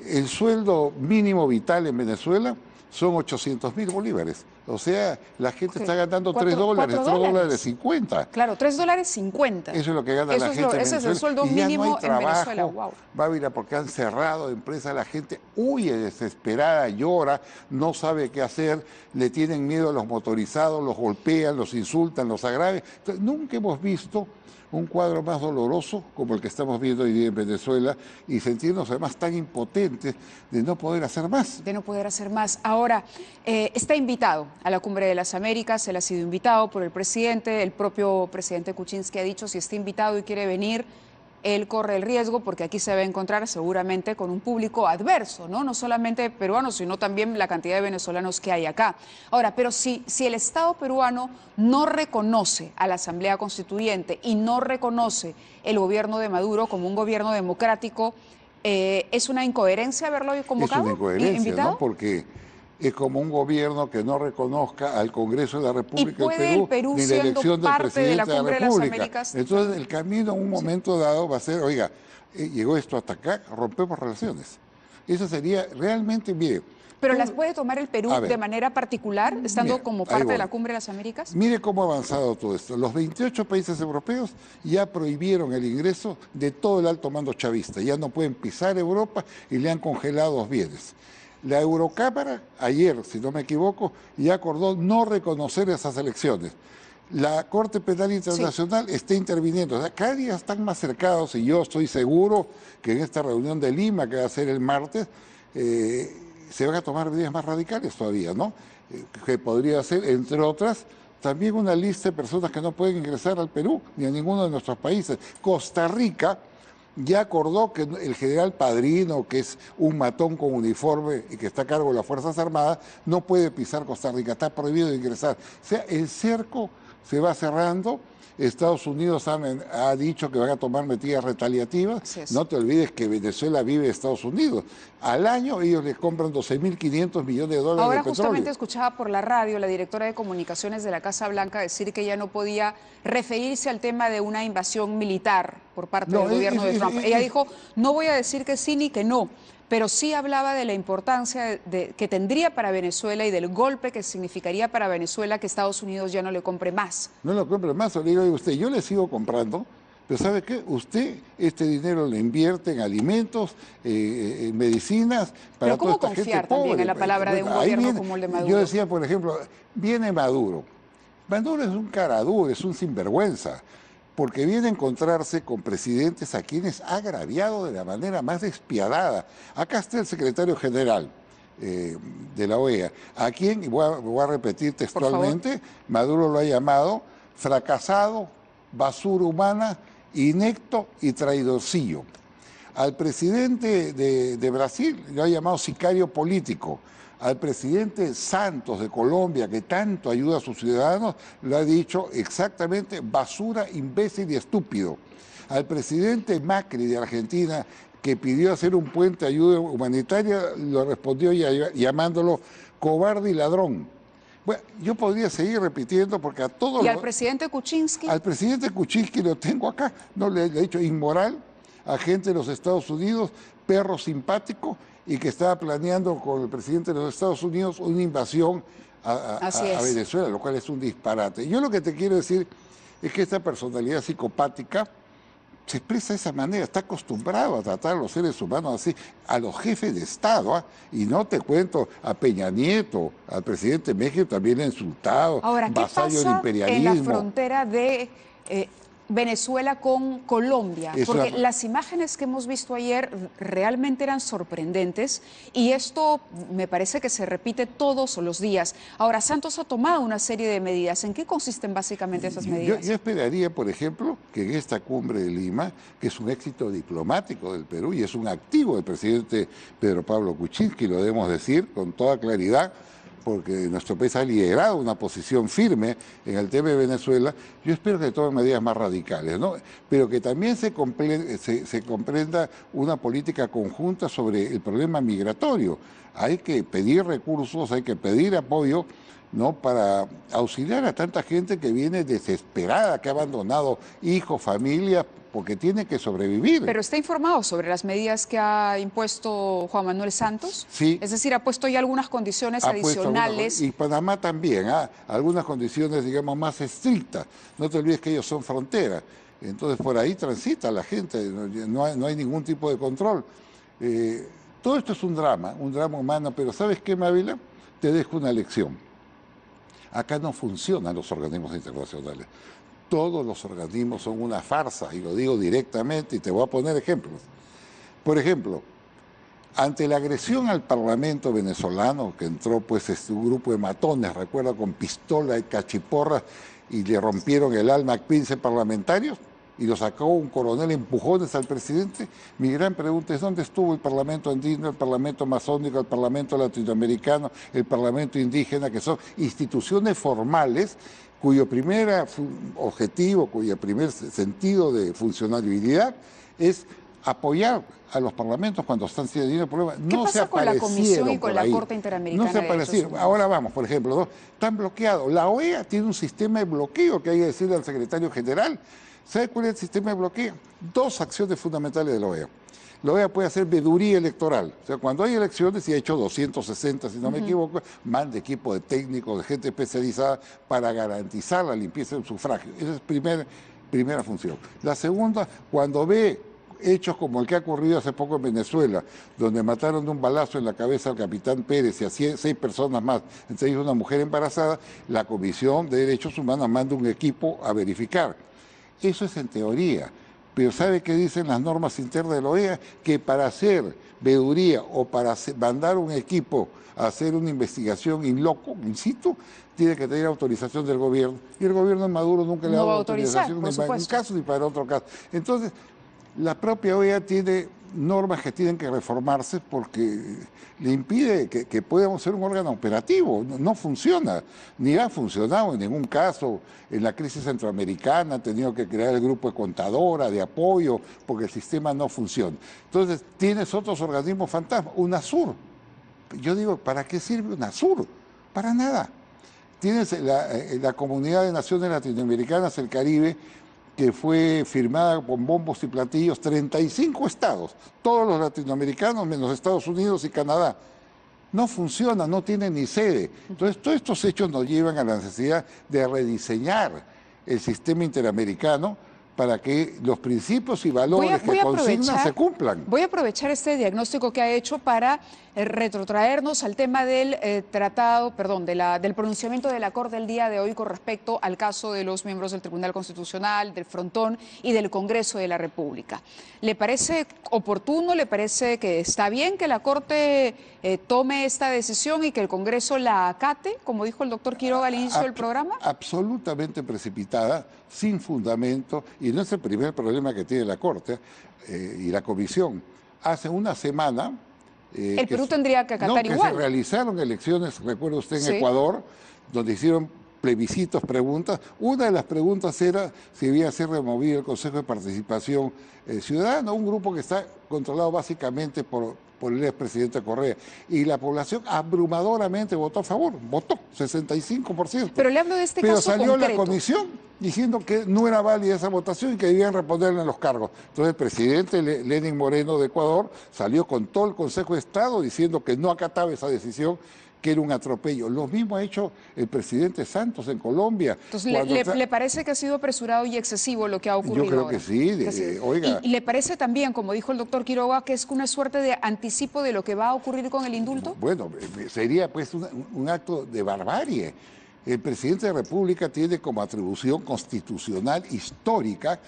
S10: El sueldo mínimo vital en Venezuela son 800.000 bolívares. O sea, la gente está ganando $3, $3.50.
S1: Claro, $3.50.
S10: Eso es lo que gana la gente en Venezuela.
S1: Ese es el sueldo mínimo en Venezuela. Wow.
S10: Mávila, porque han cerrado empresas, la gente huye desesperada, llora, no sabe qué hacer, le tienen miedo a los motorizados, los golpean, los insultan, los agravian. Entonces, nunca hemos visto un cuadro más doloroso como el que estamos viendo hoy día en Venezuela y sentirnos además tan impotentes de no poder hacer más.
S1: De no poder hacer más. Ahora, está invitado a la Cumbre de las Américas, él ha sido invitado por el presidente, el propio presidente Kuczynski ha dicho si está invitado y quiere venir, él corre el riesgo porque aquí se va a encontrar seguramente con un público adverso, ¿no? No solamente peruanos, sino también la cantidad de venezolanos que hay acá. Ahora, pero si el Estado peruano no reconoce a la Asamblea Constituyente y no reconoce el gobierno de Maduro como un gobierno democrático, ¿es una incoherencia haberlo convocado?
S10: Es una incoherencia,
S1: ¿invitado?
S10: ¿no? Porque es como un gobierno que no reconozca al Congreso de la República
S1: del Perú
S10: ni la elección del presidente de la República.
S1: Américas,
S10: entonces el camino en un momento dado va a ser, oiga, llegó esto hasta acá, rompemos relaciones. Eso sería realmente, mire,
S1: ¿Pero las puede tomar el Perú de manera particular, estando como parte de la Cumbre de las Américas?
S10: Mire cómo ha avanzado todo esto. Los 28 países europeos ya prohibieron el ingreso de todo el alto mando chavista. Ya no pueden pisar Europa y le han congelado los bienes. La Eurocámara, ayer, si no me equivoco, ya acordó no reconocer esas elecciones. La Corte Penal Internacional está interviniendo. O sea, cada día están más cercados y yo estoy seguro que en esta reunión de Lima, que va a ser el martes, se van a tomar medidas más radicales todavía, ¿no? Que podría ser, entre otras, también una lista de personas que no pueden ingresar al Perú ni a ninguno de nuestros países. Costa Rica ya acordó que el general Padrino, que es un matón con uniforme y que está a cargo de las Fuerzas Armadas, no puede pisar Costa Rica, está prohibido de ingresar. O sea, el cerco se va cerrando. Estados Unidos ha dicho que van a tomar medidas retaliativas. No te olvides que Venezuela vive de Estados Unidos. Al año ellos les compran 12.500 millones de dólares
S1: Ahora,
S10: de petróleo.
S1: justamente escuchaba por la radio la directora de comunicaciones de la Casa Blanca decir que ya no podía referirse al tema de una invasión militar por parte del gobierno de Trump. Ella dijo, no voy a decir que sí ni que no, pero sí hablaba de la importancia que tendría para Venezuela y del golpe que significaría para Venezuela que Estados Unidos ya no le compre más.
S10: No le compre más, le digo a usted, yo le sigo comprando, pero ¿sabe qué? Usted este dinero lo invierte en alimentos, en medicinas, para
S1: toda
S10: esta gente pobre.
S1: ¿Pero cómo confiar también en la palabra de un gobierno como el de Maduro?
S10: Yo decía, por ejemplo, viene Maduro. Maduro es un caraduro, es un sinvergüenza, porque viene a encontrarse con presidentes a quienes ha agraviado de la manera más despiadada. Acá está el secretario general de la OEA, a quien, y voy a repetir textualmente, Maduro lo ha llamado fracasado, basura humana, inecto y traidorcillo. Al presidente de Brasil lo ha llamado sicario político. Al presidente Santos de Colombia, que tanto ayuda a sus ciudadanos, le ha dicho exactamente basura, imbécil y estúpido. Al presidente Macri de Argentina, que pidió hacer un puente de ayuda humanitaria, lo respondió llamándolo cobarde y ladrón. Bueno, yo podría seguir repitiendo porque a todos...
S1: ¿Y al presidente Kuczynski?
S10: Al presidente Kuczynski lo tengo acá, no le he dicho inmoral, agente de los Estados Unidos, perro simpático, y que estaba planeando con el presidente de los Estados Unidos una invasión a Venezuela, lo cual es un disparate. Yo lo que te quiero decir es que esta personalidad psicopática se expresa de esa manera, está acostumbrado a tratar a los seres humanos así, a los jefes de Estado, y no te cuento a Peña Nieto, al presidente de México también ha insultado,
S1: ahora, ¿qué
S10: vasallo del
S1: pasa
S10: imperialismo.
S1: en la frontera de Venezuela con Colombia? Porque las imágenes que hemos visto ayer realmente eran sorprendentes y esto me parece que se repite todos los días. Ahora, Santos ha tomado una serie de medidas. ¿En qué consisten básicamente esas medidas?
S10: Yo esperaría, por ejemplo, que en esta cumbre de Lima, que es un éxito diplomático del Perú y es un activo del presidente Pedro Pablo Kuczynski, lo debemos decir con toda claridad, porque nuestro país ha liderado una posición firme en el tema de Venezuela, yo espero que tomen medidas más radicales, ¿no? Pero que también se comprenda una política conjunta sobre el problema migratorio. Hay que pedir recursos, hay que pedir apoyo, ¿no?, para auxiliar a tanta gente que viene desesperada, que ha abandonado hijos, familias, porque tiene que sobrevivir.
S1: ¿Pero está informado sobre las medidas que ha impuesto Juan Manuel Santos?
S10: Sí.
S1: Es decir, ha puesto ya algunas condiciones adicionales.
S10: Y Panamá también, algunas condiciones, digamos, más estrictas. No te olvides que ellos son frontera. Entonces, por ahí transita la gente, no hay ningún tipo de control. Todo esto es un drama humano, pero ¿sabes qué, Mávila? Te dejo una lección. Acá no funcionan los organismos internacionales. Todos los organismos son una farsa, y lo digo directamente, y te voy a poner ejemplos. Por ejemplo, ante la agresión al Parlamento venezolano, que entró pues un grupo de matones, recuerda, con pistola y cachiporras, y le rompieron el alma a 15 parlamentarios, y lo sacó un coronel empujones al presidente, mi gran pregunta es, ¿dónde estuvo el Parlamento andino, el Parlamento masónico, el Parlamento latinoamericano, el Parlamento indígena, que son instituciones formales cuyo primer objetivo, cuyo primer sentido de funcionalidad es apoyar a los parlamentos cuando están teniendo problemas?
S1: ¿Qué pasa con la Comisión y con la Corte Interamericana de Derechos Humanos?
S10: Ahora vamos, por ejemplo, ¿no?, están bloqueados. La OEA tiene un sistema de bloqueo que hay que decirle al secretario general. ¿Sabe cuál es el sistema de bloqueo? Dos acciones fundamentales de la OEA. La OEA puede hacer veeduría electoral. O sea, cuando hay elecciones, y ha hecho 260, si no me equivoco, manda equipo de técnicos, de gente especializada para garantizar la limpieza del sufragio. Esa es primera función. La segunda, cuando ve hechos como el que ha ocurrido hace poco en Venezuela, donde mataron de un balazo en la cabeza al capitán Pérez y a 6 personas más, entre ellos una mujer embarazada, la Comisión de Derechos Humanos manda un equipo a verificar. Eso es en teoría. Pero ¿sabe qué dicen las normas internas de la OEA? Que para hacer veeduría o para mandar un equipo a hacer una investigación in loco, in situ, tiene que tener autorización del gobierno. Y el gobierno de Maduro nunca le ha dado autorización ni para un caso ni para otro caso. Entonces, la propia OEA tiene normas que tienen que reformarse porque le impide que podamos ser un órgano operativo. No funciona, ni ha funcionado en ningún caso. En la crisis centroamericana han tenido que crear el grupo de contadora, de apoyo, porque el sistema no funciona. Entonces, tienes otros organismos fantasmas, UNASUR. Yo digo, ¿para qué sirve UNASUR? Para nada. Tienes la Comunidad de Naciones Latinoamericanas, el Caribe, que fue firmada con bombos y platillos, 35 estados, todos los latinoamericanos menos Estados Unidos y Canadá. No funciona, no tiene ni sede. Entonces, todos estos hechos nos llevan a la necesidad de rediseñar el sistema interamericano para que los principios y valores que consignan se cumplan.
S1: Voy a aprovechar este diagnóstico que ha hecho para retrotraernos al tema del del pronunciamiento de la Corte el día de hoy con respecto al caso de los miembros del Tribunal Constitucional, del Frontón y del Congreso de la República. ¿Le parece oportuno, le parece que está bien que la Corte tome esta decisión y que el Congreso la acate, como dijo el doctor Quiroga al inicio del programa?
S10: Absolutamente precipitada, sin fundamento, y no es el primer problema que tiene la Corte y la Comisión. Hace una semana...
S1: el Perú tendría que acatar igual.
S10: Se realizaron elecciones, recuerda usted, en Ecuador, donde hicieron plebiscitos, preguntas. Una de las preguntas era si debía ser removido el Consejo de Participación Ciudadana, un grupo que está controlado básicamente por el expresidente Correa. Y la población abrumadoramente votó a favor, votó 65%.
S1: Pero le hablo de este caso
S10: Pero salió
S1: concreto.
S10: la comisión diciendo que no era válida esa votación y que debían responderle en los cargos. Entonces el presidente Lenín Moreno de Ecuador salió con todo el Consejo de Estado diciendo que no acataba esa decisión, que era un atropello. Lo mismo ha hecho el presidente Santos en Colombia.
S1: Entonces, ¿le parece que ha sido apresurado y excesivo lo que ha ocurrido?
S10: Yo creo
S1: ahora?
S10: que sí. Oiga.
S1: ¿Y le parece también, como dijo el doctor Quiroga, que es una suerte de anticipo de lo que va a ocurrir con el indulto?
S10: Bueno, sería pues un acto de barbarie. El presidente de la República tiene como atribución constitucional histórica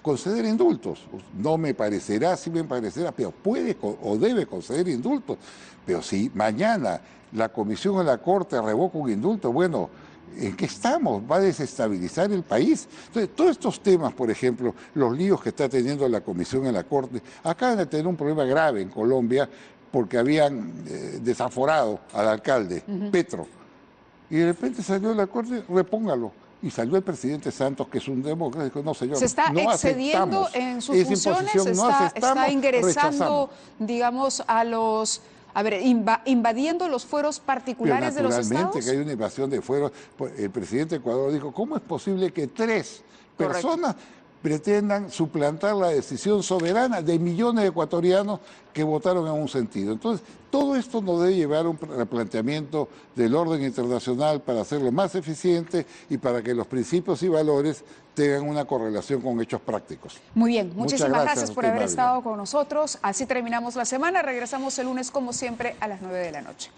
S10: conceder indultos. No me parecerá, sí me parecerá, pero puede o debe conceder indultos. Pero si mañana la Comisión o la Corte revoca un indulto, bueno, ¿en qué estamos? Va a desestabilizar el país. Entonces, todos estos temas, por ejemplo, los líos que está teniendo la Comisión en la Corte, acaban de tener un problema grave en Colombia porque habían desaforado al alcalde, Petro. Y de repente salió la Corte, repóngalo. Y salió el presidente Santos, que es un demócrata, y dijo, no señor,
S1: se está
S10: no
S1: excediendo en sus funciones, está ingresando, digamos, a los... invadiendo los fueros particulares de los estados.
S10: Naturalmente que hay una invasión de fueros. El presidente de Ecuador dijo, ¿cómo es posible que 3 personas pretendan suplantar la decisión soberana de millones de ecuatorianos que votaron en un sentido? Entonces, todo esto nos debe llevar a un replanteamiento del orden internacional para hacerlo más eficiente y para que los principios y valores tengan una correlación con hechos prácticos.
S1: Muy bien, muchísimas gracias por haber
S10: Mávila.
S1: estado con nosotros. Así terminamos la semana. Regresamos el lunes, como siempre, a las 9 de la noche.